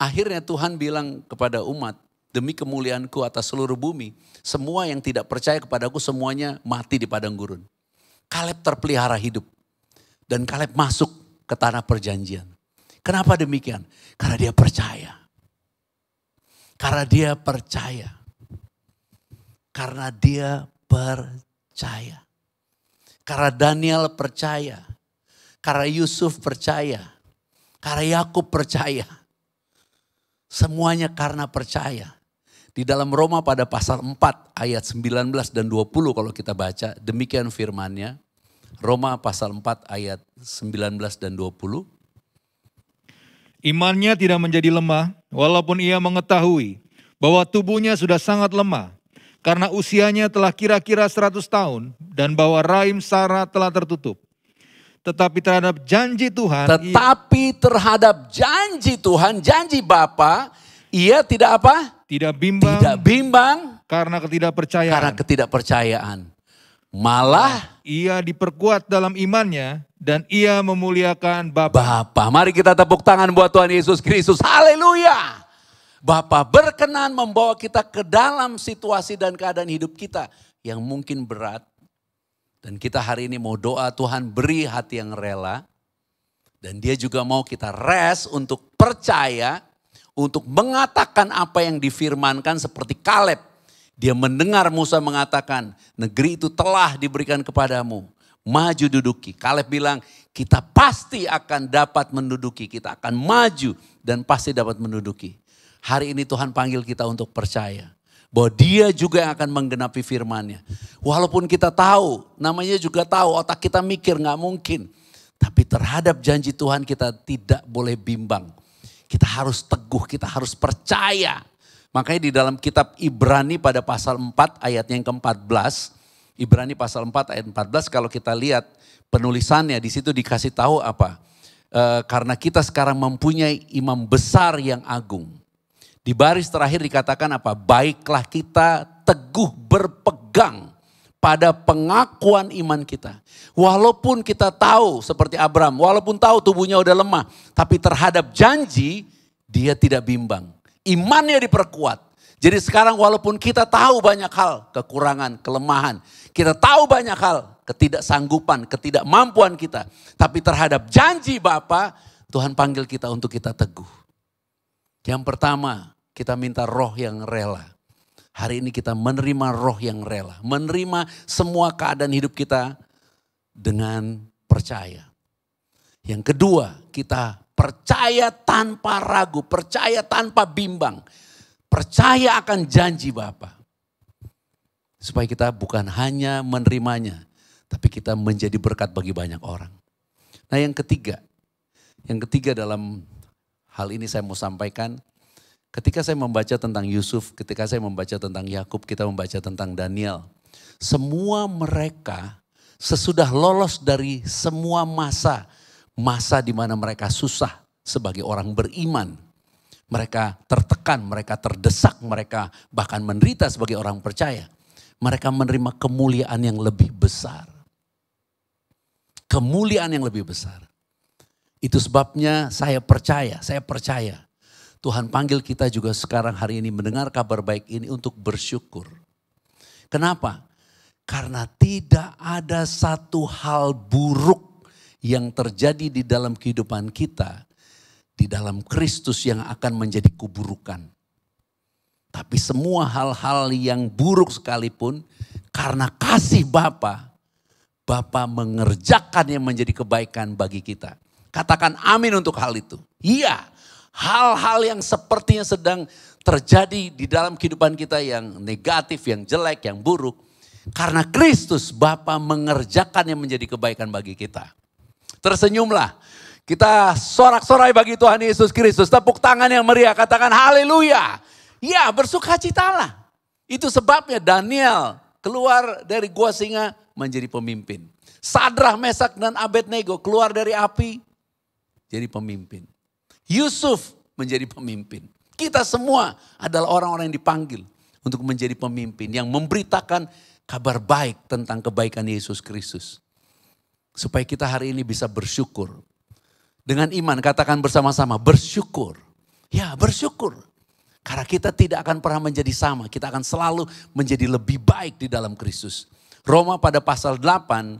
Speaker 5: Akhirnya Tuhan bilang kepada umat, demi kemuliaan-Ku atas seluruh bumi, semua yang tidak percaya kepadaku semuanya mati di padang gurun. Kaleb terpelihara hidup. Dan Kaleb masuk ke tanah perjanjian. Kenapa demikian? Karena dia percaya. Karena dia percaya. Karena dia percaya. Karena Daniel percaya. Karena Yusuf percaya. Karena Yakub percaya. Semuanya karena percaya. Di dalam Roma pada pasal 4 ayat 19 dan 20 kalau kita baca. Demikian firman-Nya. Roma pasal 4 ayat 19 dan 20.
Speaker 2: Imannya tidak menjadi lemah walaupun ia mengetahui bahwa tubuhnya sudah sangat lemah. Karena usianya telah kira-kira 100 tahun dan bahwa rahim Sarah telah tertutup. Tetapi terhadap janji Tuhan. Janji Bapa, ia tidak apa?
Speaker 5: Tidak bimbang.
Speaker 2: Karena
Speaker 5: ketidakpercayaan. Malah
Speaker 2: ia diperkuat dalam imannya dan ia memuliakan Bapa.
Speaker 5: Mari kita tepuk tangan buat Tuhan Yesus Kristus. Haleluya. Bapa berkenan membawa kita ke dalam situasi dan keadaan hidup kita yang mungkin berat. Dan kita hari ini mau doa Tuhan beri hati yang rela. Dan dia juga mau kita rest untuk percaya. Untuk mengatakan apa yang difirmankan seperti Kaleb. Dia mendengar Musa mengatakan negeri itu telah diberikan kepadamu. Maju duduki. Kaleb bilang kita pasti akan dapat menduduki. Kita akan maju dan pasti dapat menduduki. Hari ini Tuhan panggil kita untuk percaya. Bahwa dia juga yang akan menggenapi firman-Nya. Walaupun kita tahu, namanya juga tahu, otak kita mikir gak mungkin. Tapi terhadap janji Tuhan kita tidak boleh bimbang. Kita harus teguh, kita harus percaya. Makanya di dalam kitab Ibrani pada pasal 4 ayat yang ke-14. Ibrani pasal 4 ayat 14 kalau kita lihat penulisannya di situ dikasih tahu apa. Karena kita sekarang mempunyai imam besar yang agung. Di baris terakhir dikatakan apa? Baiklah kita teguh berpegang pada pengakuan iman kita. Walaupun kita tahu seperti Abraham, walaupun tahu tubuhnya udah lemah. Tapi terhadap janji dia tidak bimbang. Imannya diperkuat. Jadi sekarang walaupun kita tahu banyak hal, kekurangan, kelemahan. Kita tahu banyak hal, ketidaksanggupan, ketidakmampuan kita. Tapi terhadap janji Bapa, Tuhan panggil kita untuk kita teguh. Yang pertama, kita minta roh yang rela. Hari ini kita menerima roh yang rela. Menerima semua keadaan hidup kita dengan percaya. Yang kedua, kita percaya tanpa ragu, percaya tanpa bimbang. Percaya akan janji Bapa. Supaya kita bukan hanya menerimanya, tapi kita menjadi berkat bagi banyak orang. Nah yang ketiga dalam hal ini saya mau sampaikan, Ketika saya membaca tentang Yusuf, ketika saya membaca tentang Yakub, kita membaca tentang Daniel. Semua mereka sesudah lolos dari semua masa di mana mereka susah sebagai orang beriman. Mereka tertekan, mereka terdesak, mereka bahkan menderita sebagai orang percaya. Mereka menerima kemuliaan yang lebih besar. Kemuliaan yang lebih besar. Itu sebabnya saya percaya Tuhan panggil kita juga sekarang hari ini mendengar kabar baik ini untuk bersyukur. Kenapa? Karena tidak ada satu hal buruk yang terjadi di dalam kehidupan kita, di dalam Kristus yang akan menjadi keburukan. Tapi semua hal-hal yang buruk sekalipun, karena kasih Bapa mengerjakan yang menjadi kebaikan bagi kita. Katakan amin untuk hal itu. Iya, hal-hal yang sepertinya sedang terjadi di dalam kehidupan kita yang negatif, yang jelek, yang buruk. Karena Kristus Bapa mengerjakan yang menjadi kebaikan bagi kita. Tersenyumlah. Kita sorak-sorai bagi Tuhan Yesus Kristus. Tepuk tangan yang meriah. Katakan haleluya. Ya, bersukacitalah. Itu sebabnya Daniel keluar dari gua singa menjadi pemimpin. Sadrah, Mesak dan Abednego keluar dari api jadi pemimpin. Yusuf menjadi pemimpin. Kita semua adalah orang-orang yang dipanggil untuk menjadi pemimpin yang memberitakan kabar baik tentang kebaikan Yesus Kristus. Supaya kita hari ini bisa bersyukur. Dengan iman katakan bersama-sama bersyukur. Ya, bersyukur. Karena kita tidak akan pernah menjadi sama. Kita akan selalu menjadi lebih baik di dalam Kristus. Roma pada pasal 8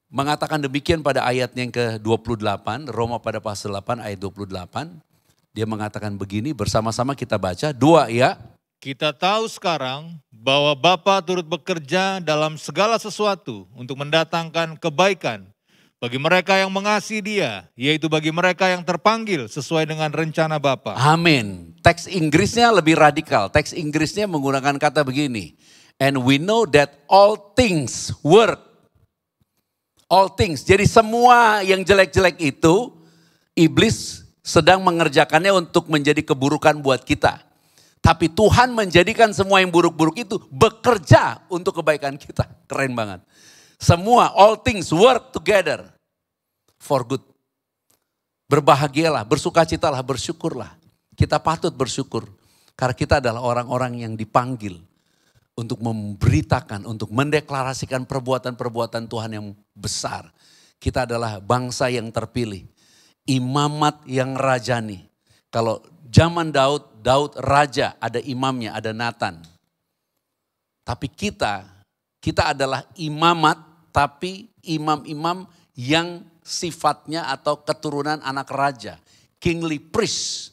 Speaker 5: mengatakan demikian pada ayatnya yang ke-28. Roma pada pasal 8 ayat 28. Dia mengatakan begini, bersama-sama kita baca. 2 ya.
Speaker 2: Kita tahu sekarang bahwa Bapa turut bekerja dalam segala sesuatu untuk mendatangkan kebaikan bagi mereka yang mengasihi Dia, yaitu bagi mereka yang terpanggil sesuai dengan rencana Bapa.
Speaker 5: Amin. Teks Inggrisnya lebih radikal. Teks Inggrisnya menggunakan kata begini. And we know that all things work. All things. Jadi semua yang jelek-jelek itu, iblis sedang mengerjakannya untuk menjadi keburukan buat kita. Tapi Tuhan menjadikan semua yang buruk-buruk itu bekerja untuk kebaikan kita. Keren banget. Semua, all things work together for good. Berbahagialah, bersukacitalah, bersyukurlah. Kita patut bersyukur. Karena kita adalah orang-orang yang dipanggil untuk memberitakan, untuk mendeklarasikan perbuatan-perbuatan Tuhan yang besar. Kita adalah bangsa yang terpilih. Imamat yang rajani. Kalau zaman Daud raja, ada imamnya, ada Nathan. Tapi kita adalah imamat, tapi imam-imam yang sifatnya atau keturunan anak raja. Kingly priest.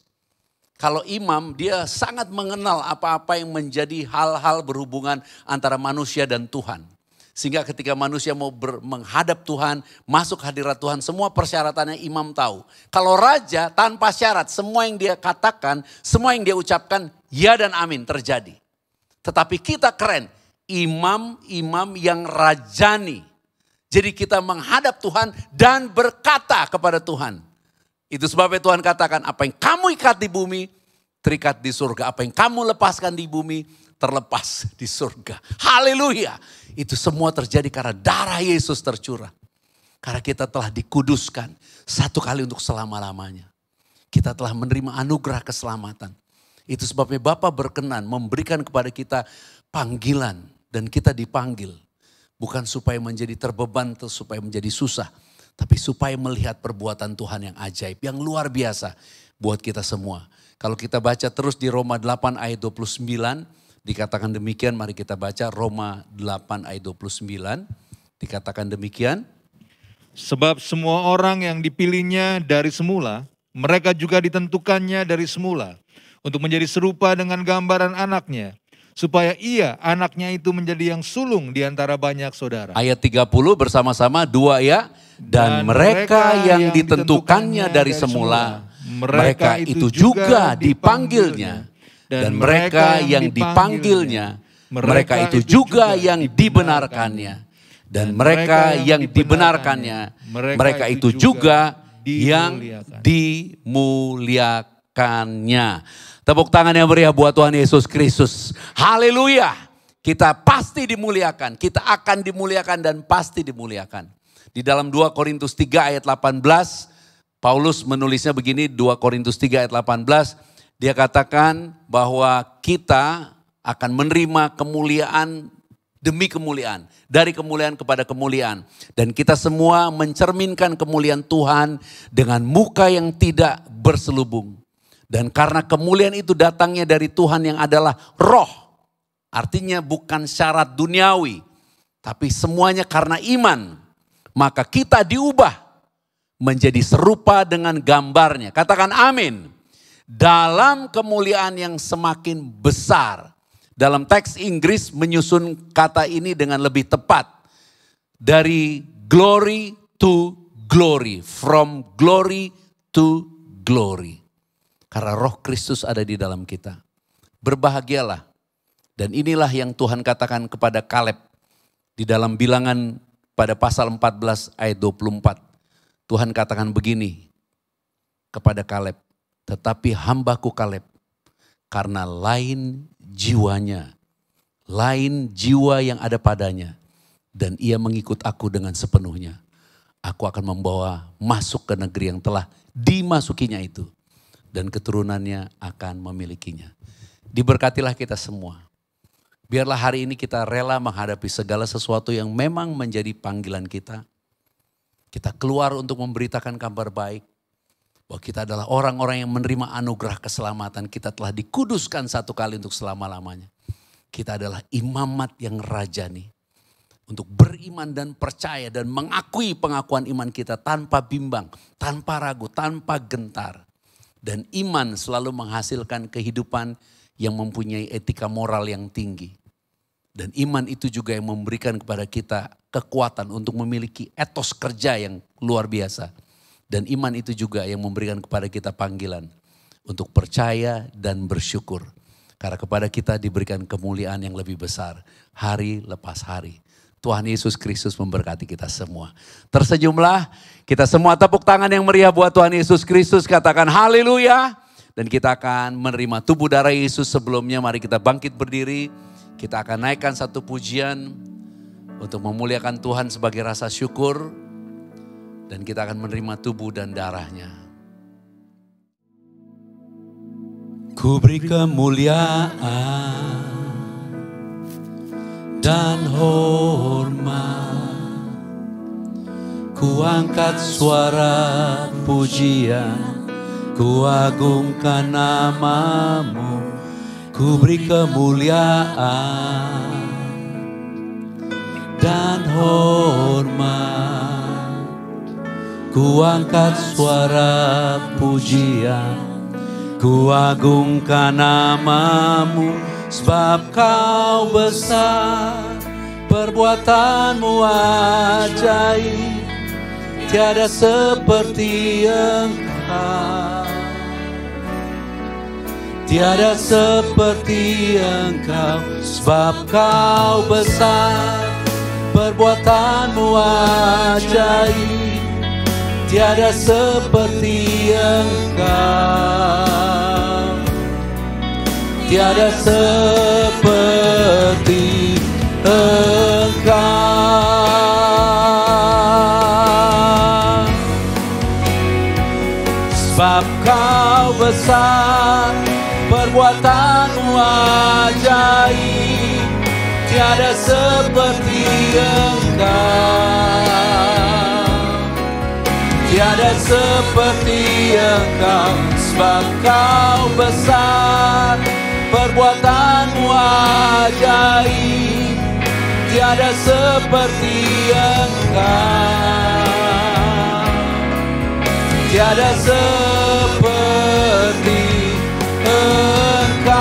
Speaker 5: Kalau imam, dia sangat mengenal apa-apa yang menjadi hal-hal berhubungan antara manusia dan Tuhan. Sehingga ketika manusia mau menghadap Tuhan, masuk hadirat Tuhan, semua persyaratannya imam tahu. Kalau raja tanpa syarat, semua yang dia katakan, semua yang dia ucapkan, ya dan amin terjadi. Tetapi kita keren, imam-imam yang rajani. Jadi kita menghadap Tuhan dan berkata kepada Tuhan. Itu sebabnya Tuhan katakan, apa yang kamu ikat di bumi, terikat di surga. Apa yang kamu lepaskan di bumi, terlepas di surga. Haleluya. Itu semua terjadi karena darah Yesus tercurah. Karena kita telah dikuduskan satu kali untuk selama-lamanya. Kita telah menerima anugerah keselamatan. Itu sebabnya Bapa berkenan memberikan kepada kita panggilan. Dan kita dipanggil. Bukan supaya menjadi terbeban atau supaya menjadi susah. Tapi supaya melihat perbuatan Tuhan yang ajaib, yang luar biasa buat kita semua. Kalau kita baca terus di Roma 8 ayat 29, dikatakan demikian, mari kita baca Roma 8 ayat 29, dikatakan demikian.
Speaker 2: Sebab semua orang yang dipilihnya dari semula, mereka juga ditentukannya dari semula untuk menjadi serupa dengan gambaran anaknya. Supaya ia, anaknya itu menjadi yang sulung di antara banyak saudara.
Speaker 5: Ayat 30 bersama-sama 2 ya. Dan mereka yang ditentukannya dari semula, mereka itu juga dipanggilnya. Dan mereka yang dipanggilnya, mereka itu juga yang dibenarkannya. Dan mereka yang dibenarkannya, mereka itu juga yang dimuliakannya. Tepuk tangan yang meriah buat Tuhan Yesus Kristus. Haleluya. Kita pasti dimuliakan, kita akan dimuliakan dan pasti dimuliakan. Di dalam 2 Korintus 3 ayat 18, Paulus menulisnya begini, 2 Korintus 3 ayat 18, dia katakan bahwa kita akan menerima kemuliaan demi kemuliaan, dari kemuliaan kepada kemuliaan. Dan kita semua mencerminkan kemuliaan Tuhan dengan muka yang tidak berselubung. Dan karena kemuliaan itu datangnya dari Tuhan yang adalah roh. Artinya bukan syarat duniawi, tapi semuanya karena iman. Maka kita diubah menjadi serupa dengan gambarnya. Katakan amin. Dalam kemuliaan yang semakin besar. Dalam teks Inggris menyusun kata ini dengan lebih tepat. Dari glory to glory. From glory to glory. Karena roh Kristus ada di dalam kita. Berbahagialah. Dan inilah yang Tuhan katakan kepada Kaleb di dalam Bilangan pada pasal 14 ayat 24. Tuhan katakan begini kepada Kaleb, tetapi hambaku Kaleb karena lain jiwanya, lain jiwa yang ada padanya dan ia mengikut aku dengan sepenuhnya. Aku akan membawa masuk ke negeri yang telah dimasukinya itu dan keturunannya akan memilikinya. Diberkatilah kita semua. Biarlah hari ini kita rela menghadapi segala sesuatu yang memang menjadi panggilan kita. Kita keluar untuk memberitakan kabar baik. Bahwa kita adalah orang-orang yang menerima anugerah keselamatan. Kita telah dikuduskan satu kali untuk selama-lamanya. Kita adalah imamat yang rajani. Untuk beriman dan percaya dan mengakui pengakuan iman kita tanpa bimbang, tanpa ragu, tanpa gentar. Dan iman selalu menghasilkan kehidupan yang mempunyai etika moral yang tinggi. Dan iman itu juga yang memberikan kepada kita kekuatan untuk memiliki etos kerja yang luar biasa. Dan iman itu juga yang memberikan kepada kita panggilan untuk percaya dan bersyukur. Karena kepada kita diberikan kemuliaan yang lebih besar hari lepas hari. Tuhan Yesus Kristus memberkati kita semua. Tersenyumlah, kita semua tepuk tangan yang meriah buat Tuhan Yesus Kristus. Katakan haleluya. Dan kita akan menerima tubuh darah Yesus. Sebelumnya mari kita bangkit berdiri. Kita akan naikkan satu pujian untuk memuliakan Tuhan sebagai rasa syukur. Dan kita akan menerima tubuh dan darahnya. Ku beri kemuliaan dan hormat. Ku angkat suara pujian, ku agungkan namamu. Ku beri kemuliaan dan hormat. Ku angkat suara pujian, ku agungkan namamu. Sebab kau besar, perbuatanmu ajaib, tiada seperti Engkau. Tiada seperti Engkau, sebab kau besar, perbuatanmu ajaib, tiada seperti Engkau. Tiada seperti Engkau. Sebab kau besar, perbuatanmu ajaib, tiada seperti Engkau. Tiada seperti Engkau, sebab kau besar, perbuatanmu ajaib, tiada seperti Engkau. Tiada seperti Engkau.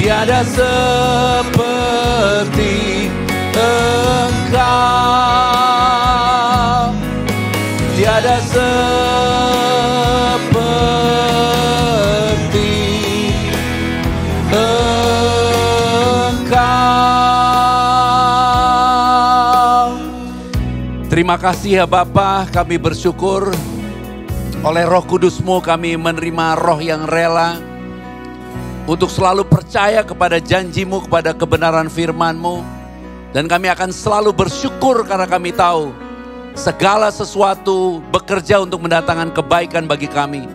Speaker 5: Tiada seperti Engkau. Tiada seperti Engkau. Terima kasih ya Bapa, kami bersyukur Oleh Roh Kudus-Mu kami menerima roh yang rela untuk selalu percaya kepada janji-Mu, kepada kebenaran firman-Mu. Dan kami akan selalu bersyukur karena kami tahu segala sesuatu bekerja untuk mendatangkan kebaikan bagi kami.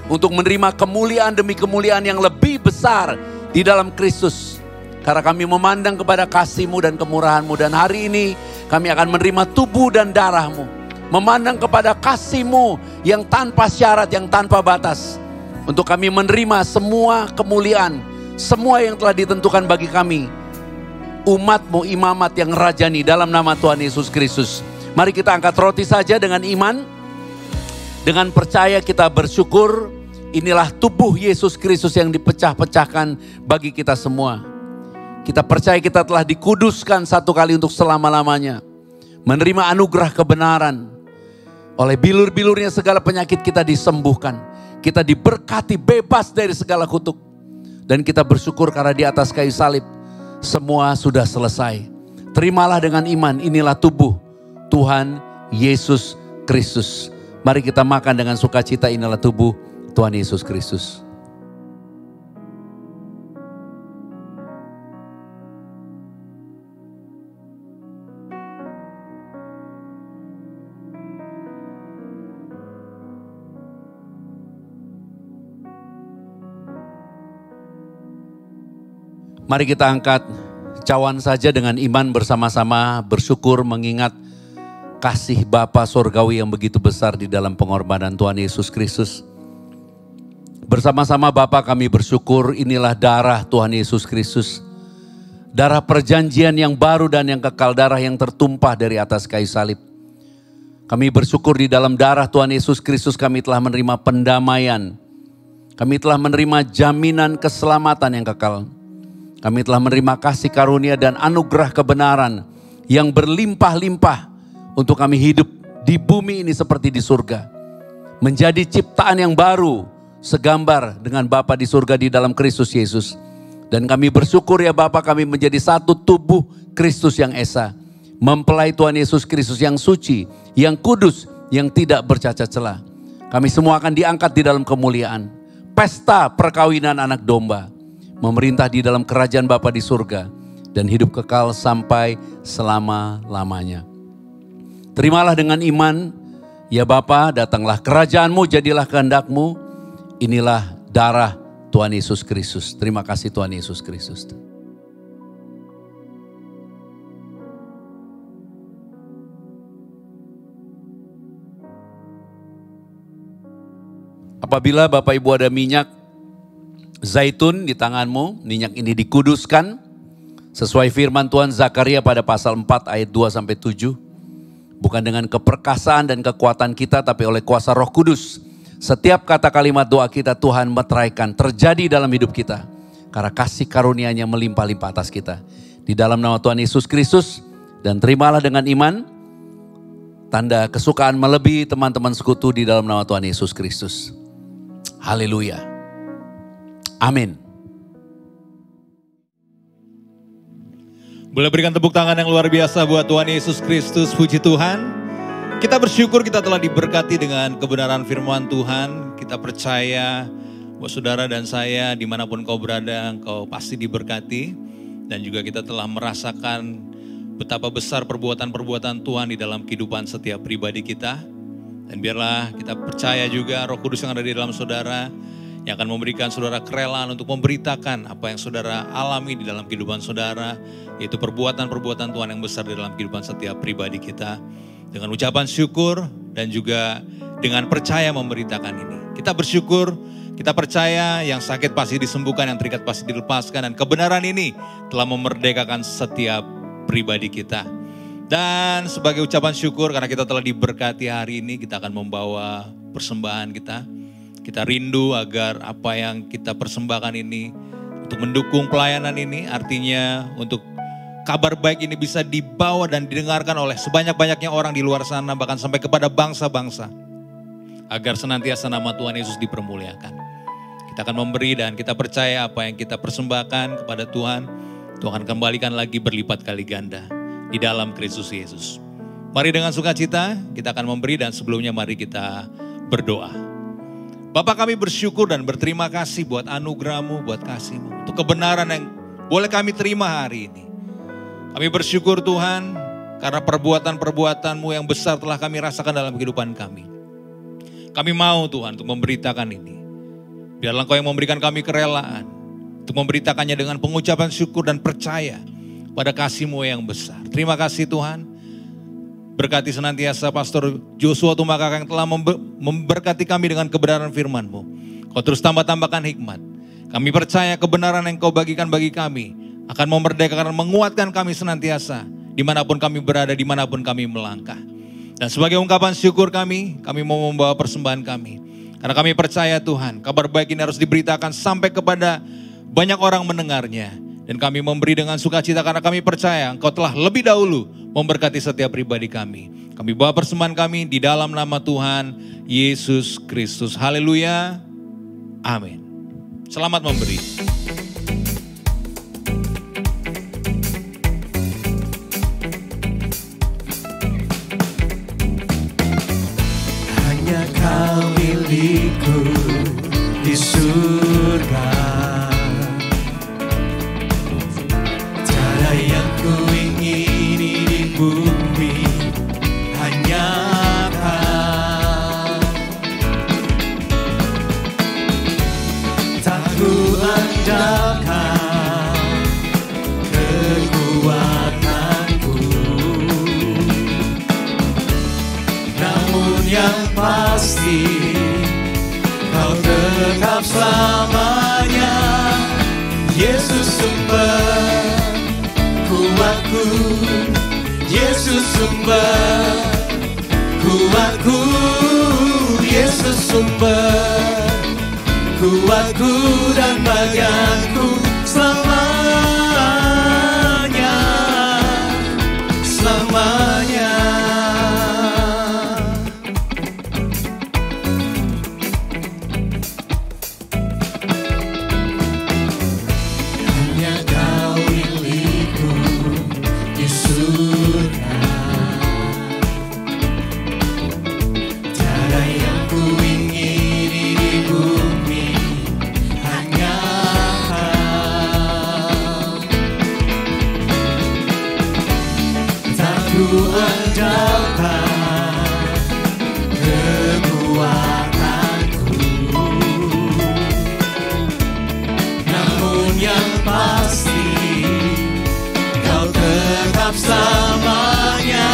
Speaker 5: Untuk menerima kemuliaan demi kemuliaan yang lebih besar di dalam Kristus. Karena kami memandang kepada kasih-Mu dan kemurahan-Mu. Dan hari ini kami akan menerima tubuh dan darah-Mu. Memandang kepada kasih-Mu yang tanpa syarat, yang tanpa batas. Untuk kami menerima semua kemuliaan, semua yang telah ditentukan bagi kami. Umat-Mu, imamat yang rajani dalam nama Tuhan Yesus Kristus. Mari kita angkat roti saja dengan iman. Dengan percaya kita bersyukur. Inilah tubuh Yesus Kristus yang dipecah-pecahkan bagi kita semua. Kita percaya kita telah dikuduskan satu kali untuk selama-lamanya. Menerima anugerah kebenaran. Oleh bilur-bilurnya segala penyakit kita disembuhkan. Kita diberkati bebas dari segala kutuk. Dan kita bersyukur karena di atas kayu salib semua sudah selesai. Terimalah dengan iman, inilah tubuh Tuhan Yesus Kristus. Mari kita makan dengan sukacita, inilah tubuh Tuhan Yesus Kristus. Mari kita angkat cawan saja dengan iman bersama-sama bersyukur mengingat kasih Bapa Sorgawi yang begitu besar di dalam pengorbanan Tuhan Yesus Kristus. Bersama-sama Bapa kami bersyukur inilah darah Tuhan Yesus Kristus. Darah perjanjian yang baru dan yang kekal, darah yang tertumpah dari atas kayu salib. Kami bersyukur di dalam darah Tuhan Yesus Kristus kami telah menerima pendamaian. Kami telah menerima jaminan keselamatan yang kekal. Kami telah menerima kasih karunia dan anugerah kebenaran yang berlimpah-limpah untuk kami hidup di bumi ini seperti di surga. Menjadi ciptaan yang baru segambar dengan Bapa di surga di dalam Kristus Yesus. Dan kami bersyukur ya Bapa kami menjadi satu tubuh Kristus yang esa. Mempelai Tuhan Yesus Kristus yang suci, yang kudus, yang tidak bercacat celah. Kami semua akan diangkat di dalam kemuliaan. Pesta perkawinan anak domba. Memerintah di dalam kerajaan Bapa di surga. Dan hidup kekal sampai selama-lamanya. Terimalah dengan iman. Ya Bapa, datanglah kerajaan-Mu, jadilah kehendak-Mu. Inilah darah Tuhan Yesus Kristus. Terima kasih Tuhan Yesus Kristus. Apabila Bapak Ibu ada minyak zaitun di tanganmu, minyak ini dikuduskan sesuai firman Tuhan Zakaria pada pasal 4 ayat 2-7. Bukan dengan keperkasaan dan kekuatan kita, tapi oleh kuasa Roh Kudus. Setiap kata kalimat doa kita Tuhan meteraikan terjadi dalam hidup kita. Karena kasih karunia-Nya melimpah-limpah atas kita. Di dalam nama Tuhan Yesus Kristus. Dan terimalah dengan iman. Tanda kesukaan melebihi teman-teman sekutu di dalam nama Tuhan Yesus Kristus. Haleluya. Amin.
Speaker 2: Boleh berikan tepuk tangan yang luar biasa buat Tuhan Yesus Kristus. Puji Tuhan. Kita bersyukur kita telah diberkati dengan kebenaran firman Tuhan. Kita percaya bahwa saudara dan saya dimanapun kau berada, kau pasti diberkati. Dan juga kita telah merasakan betapa besar perbuatan-perbuatan Tuhan di dalam kehidupan setiap pribadi kita. Dan biarlah kita percaya juga Roh Kudus yang ada di dalam saudara, yang akan memberikan saudara kerelaan untuk memberitakan apa yang saudara alami di dalam kehidupan saudara, yaitu perbuatan-perbuatan Tuhan yang besar di dalam kehidupan setiap pribadi kita. Dengan ucapan syukur dan juga dengan percaya memberitakan ini. Kita bersyukur, kita percaya yang sakit pasti disembuhkan, yang terikat pasti dilepaskan. Dan kebenaran ini telah memerdekakan setiap pribadi kita. Dan sebagai ucapan syukur karena kita telah diberkati hari ini, kita akan membawa persembahan kita. Kita rindu agar apa yang kita persembahkan ini untuk mendukung pelayanan ini, artinya untuk kabar baik ini bisa dibawa dan didengarkan oleh sebanyak-banyaknya orang di luar sana, bahkan sampai kepada bangsa-bangsa. Agar senantiasa nama Tuhan Yesus dipermuliakan. Kita akan memberi dan kita percaya apa yang kita persembahkan kepada Tuhan, Tuhan kembalikan lagi berlipat kali ganda di dalam Kristus Yesus. Mari dengan sukacita kita akan memberi dan sebelumnya mari kita berdoa. Bapak, kami bersyukur dan berterima kasih buat anugerah-Mu, buat kasih-Mu. Untuk kebenaran yang boleh kami terima hari ini. Kami bersyukur Tuhan karena perbuatan-perbuatan-Mu yang besar telah kami rasakan dalam kehidupan kami. Kami mau Tuhan untuk memberitakan ini. Biarlah Engkau yang memberikan kami kerelaan untuk memberitakannya dengan pengucapan syukur dan percaya pada kasih-Mu yang besar. Terima kasih Tuhan. Berkati senantiasa Pastor Joshua Tumakaka yang telah memberkati kami dengan kebenaran firman-Mu. Kau terus tambah-tambahkan hikmat. Kami percaya kebenaran yang Kau bagikan bagi kami akan memerdekakan dan menguatkan kami senantiasa dimanapun kami berada, dimanapun kami melangkah. Dan sebagai ungkapan syukur kami mau membawa persembahan kami. Karena kami percaya Tuhan, kabar baik ini harus diberitakan sampai kepada banyak orang mendengarnya. Dan kami memberi dengan sukacita karena kami percaya Engkau telah lebih dahulu memberkati setiap pribadi kami. Kami bawa persembahan kami di dalam nama Tuhan Yesus Kristus. Haleluya. Amin. Selamat memberi.
Speaker 1: Hanya Kau milikku di surga. Tiada yang ku ingini di bumi, hanya Kau. Tak ku andalkan kekuatanku, namun yang pasti Kau tetap selamanya. Yesus sumber kuatku, Yesus sumber kuatku, Yesus sumber kuatku dan bagianku selamanya, selamanya. Hanya Kau milikku di surga. Tiada yang ku ingini di bumi, hanya Kau. Tak ku andalkan kekuatanku, namun yang pasti Kau tetap selamanya.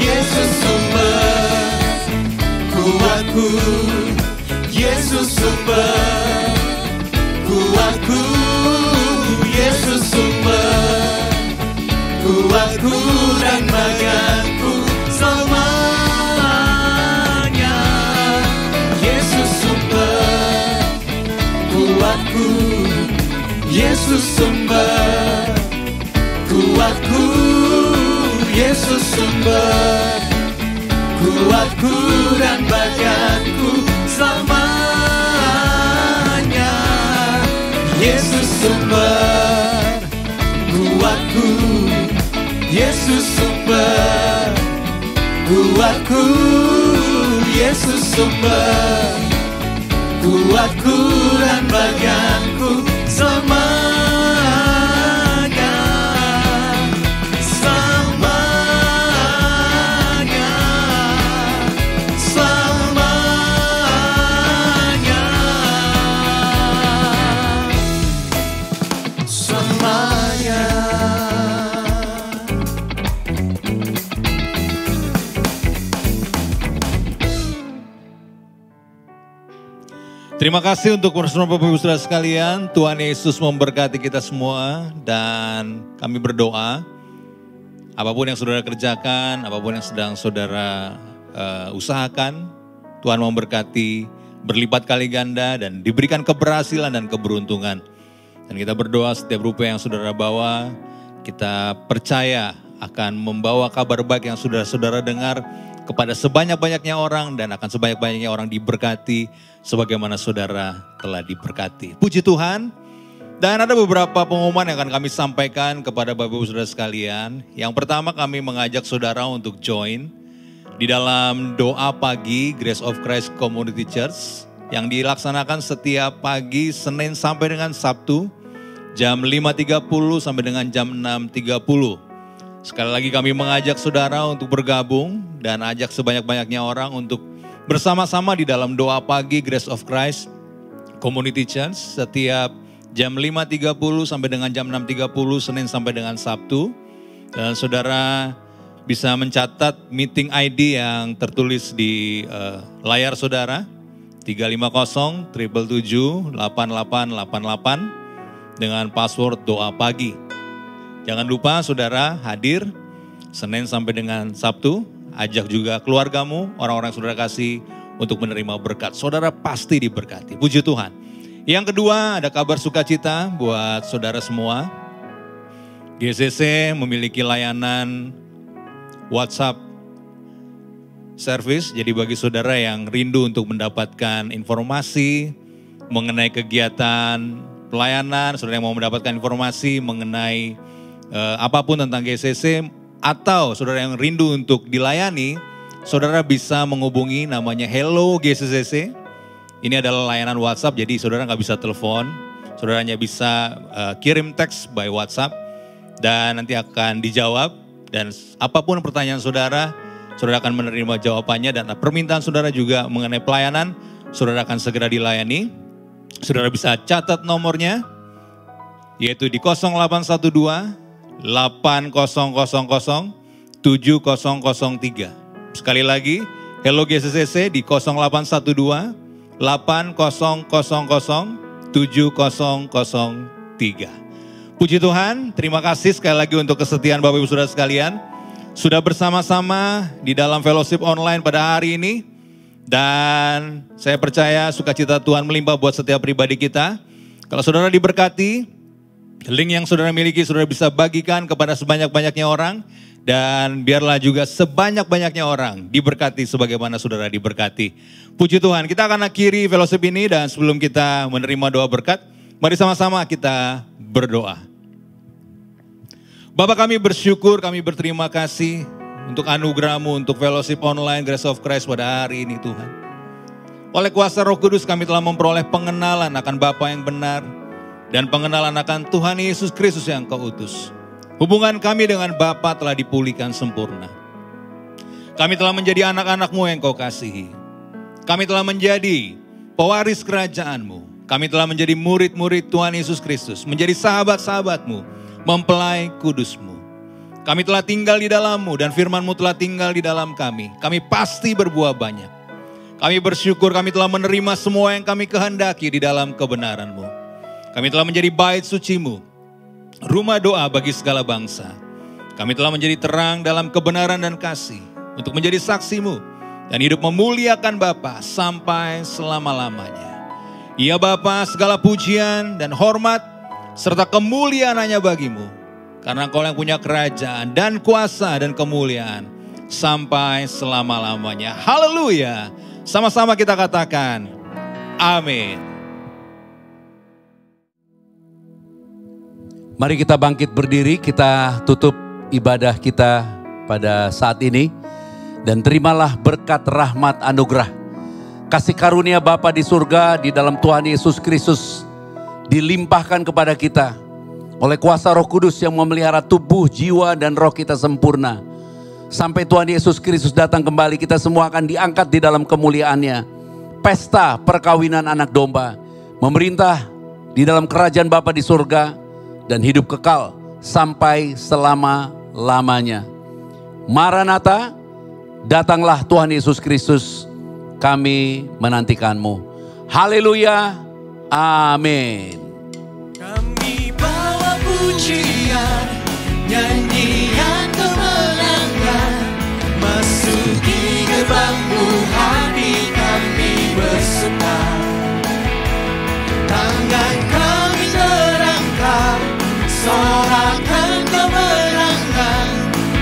Speaker 1: Yesus sumber kuatku, Yesus sumber kuatku, Yesus sumber kuatku dan bagianku selamanya. Yesus sumber kuatku, Yesus sumber kuatku, Yesus sumber kuatku dan bagianku selamanya. Yesus sumber kuatku, Yesus sumber kuatku, Yesus sumber kuatku dan bagianku selamanya, selamanya, selamanya, selamanya.
Speaker 2: Terima kasih untuk persembahan Bapak Ibu Saudara sekalian. Tuhan Yesus memberkati kita semua dan kami berdoa. Apapun yang saudara kerjakan, apapun yang sedang saudara usahakan, Tuhan memberkati berlipat kali ganda dan diberikan keberhasilan dan keberuntungan. Dan kita berdoa setiap rupiah yang saudara bawa, kita percaya akan membawa kabar baik yang saudara-saudara dengar kepada sebanyak-banyaknya orang dan akan sebanyak-banyaknya orang diberkati sebagaimana saudara telah diberkati. Puji Tuhan. Dan ada beberapa pengumuman yang akan kami sampaikan kepada Bapak Ibu Saudara sekalian. Yang pertama, kami mengajak saudara untuk join di dalam doa pagi Grace of Christ Community Church yang dilaksanakan setiap pagi Senin sampai dengan Sabtu jam 5.30 sampai dengan jam 6.30. Sekali lagi kami mengajak saudara untuk bergabung dan ajak sebanyak-banyaknya orang untuk bersama-sama di dalam doa pagi Grace of Christ Community Church setiap jam 5.30 sampai dengan jam 6.30 Senin sampai dengan Sabtu. Dan saudara bisa mencatat meeting ID yang tertulis di layar saudara 350 777 8888 dengan password doa pagi. Jangan lupa saudara hadir Senin sampai dengan Sabtu. Ajak juga keluargamu, orang-orang yang saudara kasih untuk menerima berkat. Saudara pasti diberkati. Puji Tuhan. Yang kedua ada kabar sukacita buat saudara semua. GCC memiliki layanan WhatsApp service. Jadi bagi saudara yang rindu untuk mendapatkan informasi mengenai kegiatan pelayanan, saudara yang mau mendapatkan informasi mengenai apapun tentang GCC, atau saudara yang rindu untuk dilayani, saudara bisa menghubungi namanya Hello GCC. Ini adalah layanan WhatsApp, jadi saudara nggak bisa telepon, saudara hanya bisa kirim teks by WhatsApp dan nanti akan dijawab. Dan apapun pertanyaan saudara, saudara akan menerima jawabannya, dan permintaan saudara juga mengenai pelayanan, saudara akan segera dilayani. Saudara bisa catat nomornya, yaitu di 0812 8000 7003. Sekali lagi, Hello GCC di 0812 8000 7003. Puji Tuhan, terima kasih sekali lagi untuk kesetiaan Bapak Ibu Saudara sekalian. Sudah bersama-sama di dalam fellowship online pada hari ini. Dan saya percaya sukacita Tuhan melimpah buat setiap pribadi kita. Kalau saudara diberkati, link yang saudara miliki saudara bisa bagikan kepada sebanyak-banyaknya orang. Dan biarlah juga sebanyak-banyaknya orang diberkati sebagaimana saudara diberkati. Puji Tuhan, kita akan akhiri fellowship ini, dan sebelum kita menerima doa berkat, mari sama-sama kita berdoa. Bapa, kami bersyukur, kami berterima kasih untuk anugerah-Mu, untuk fellowship online Grace of Christ pada hari ini Tuhan. Oleh kuasa Roh Kudus kami telah memperoleh pengenalan akan Bapa yang benar, dan pengenalan akan Tuhan Yesus Kristus yang Kau utus. Hubungan kami dengan Bapa telah dipulihkan sempurna. Kami telah menjadi anak-anak-Mu yang Kau kasihi. Kami telah menjadi pewaris kerajaan-Mu. Kami telah menjadi murid-murid Tuhan Yesus Kristus, menjadi sahabat-sahabat-Mu, mempelai kudus-Mu. Kami telah tinggal di dalam-Mu dan firman-Mu telah tinggal di dalam kami. Kami pasti berbuah banyak. Kami bersyukur kami telah menerima semua yang kami kehendaki di dalam kebenaran-Mu. Kami telah menjadi bait suci-Mu, rumah doa bagi segala bangsa. Kami telah menjadi terang dalam kebenaran dan kasih untuk menjadi saksi-Mu dan hidup memuliakan Bapa sampai selama-lamanya. Ya Bapa, segala pujian dan hormat serta kemuliaan hanya bagi-Mu, karena Engkau yang punya kerajaan dan kuasa dan kemuliaan sampai selama-lamanya. Haleluya. Sama-sama kita katakan amin.
Speaker 5: Mari kita bangkit berdiri, kita tutup ibadah kita pada saat ini. Dan terimalah berkat rahmat anugerah, kasih karunia Bapa di surga di dalam Tuhan Yesus Kristus dilimpahkan kepada kita oleh kuasa Roh Kudus yang memelihara tubuh, jiwa, dan roh kita sempurna. Sampai Tuhan Yesus Kristus datang kembali, kita semua akan diangkat di dalam kemuliaan-Nya. Pesta perkawinan anak domba, memerintah di dalam kerajaan Bapa di surga, dan hidup kekal sampai selama-lamanya. Maranatha, datanglah Tuhan Yesus Kristus, kami menantikan-Mu. Haleluya, amin.
Speaker 1: Kami bawa pujian, nyanyian kemenangan, masuki gerbang-Mu, hati kami bersuka. Tangan kami terangkat, sorakan kemenangan,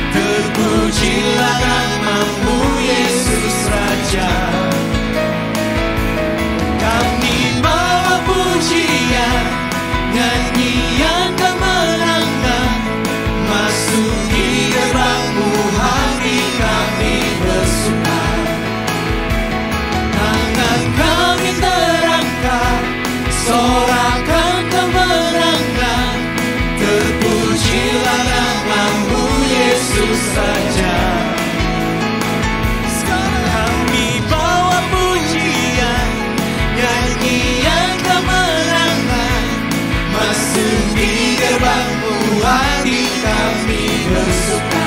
Speaker 1: terpujilah nama-Mu Yesus Raja. Kami bawa pujian, kesukaan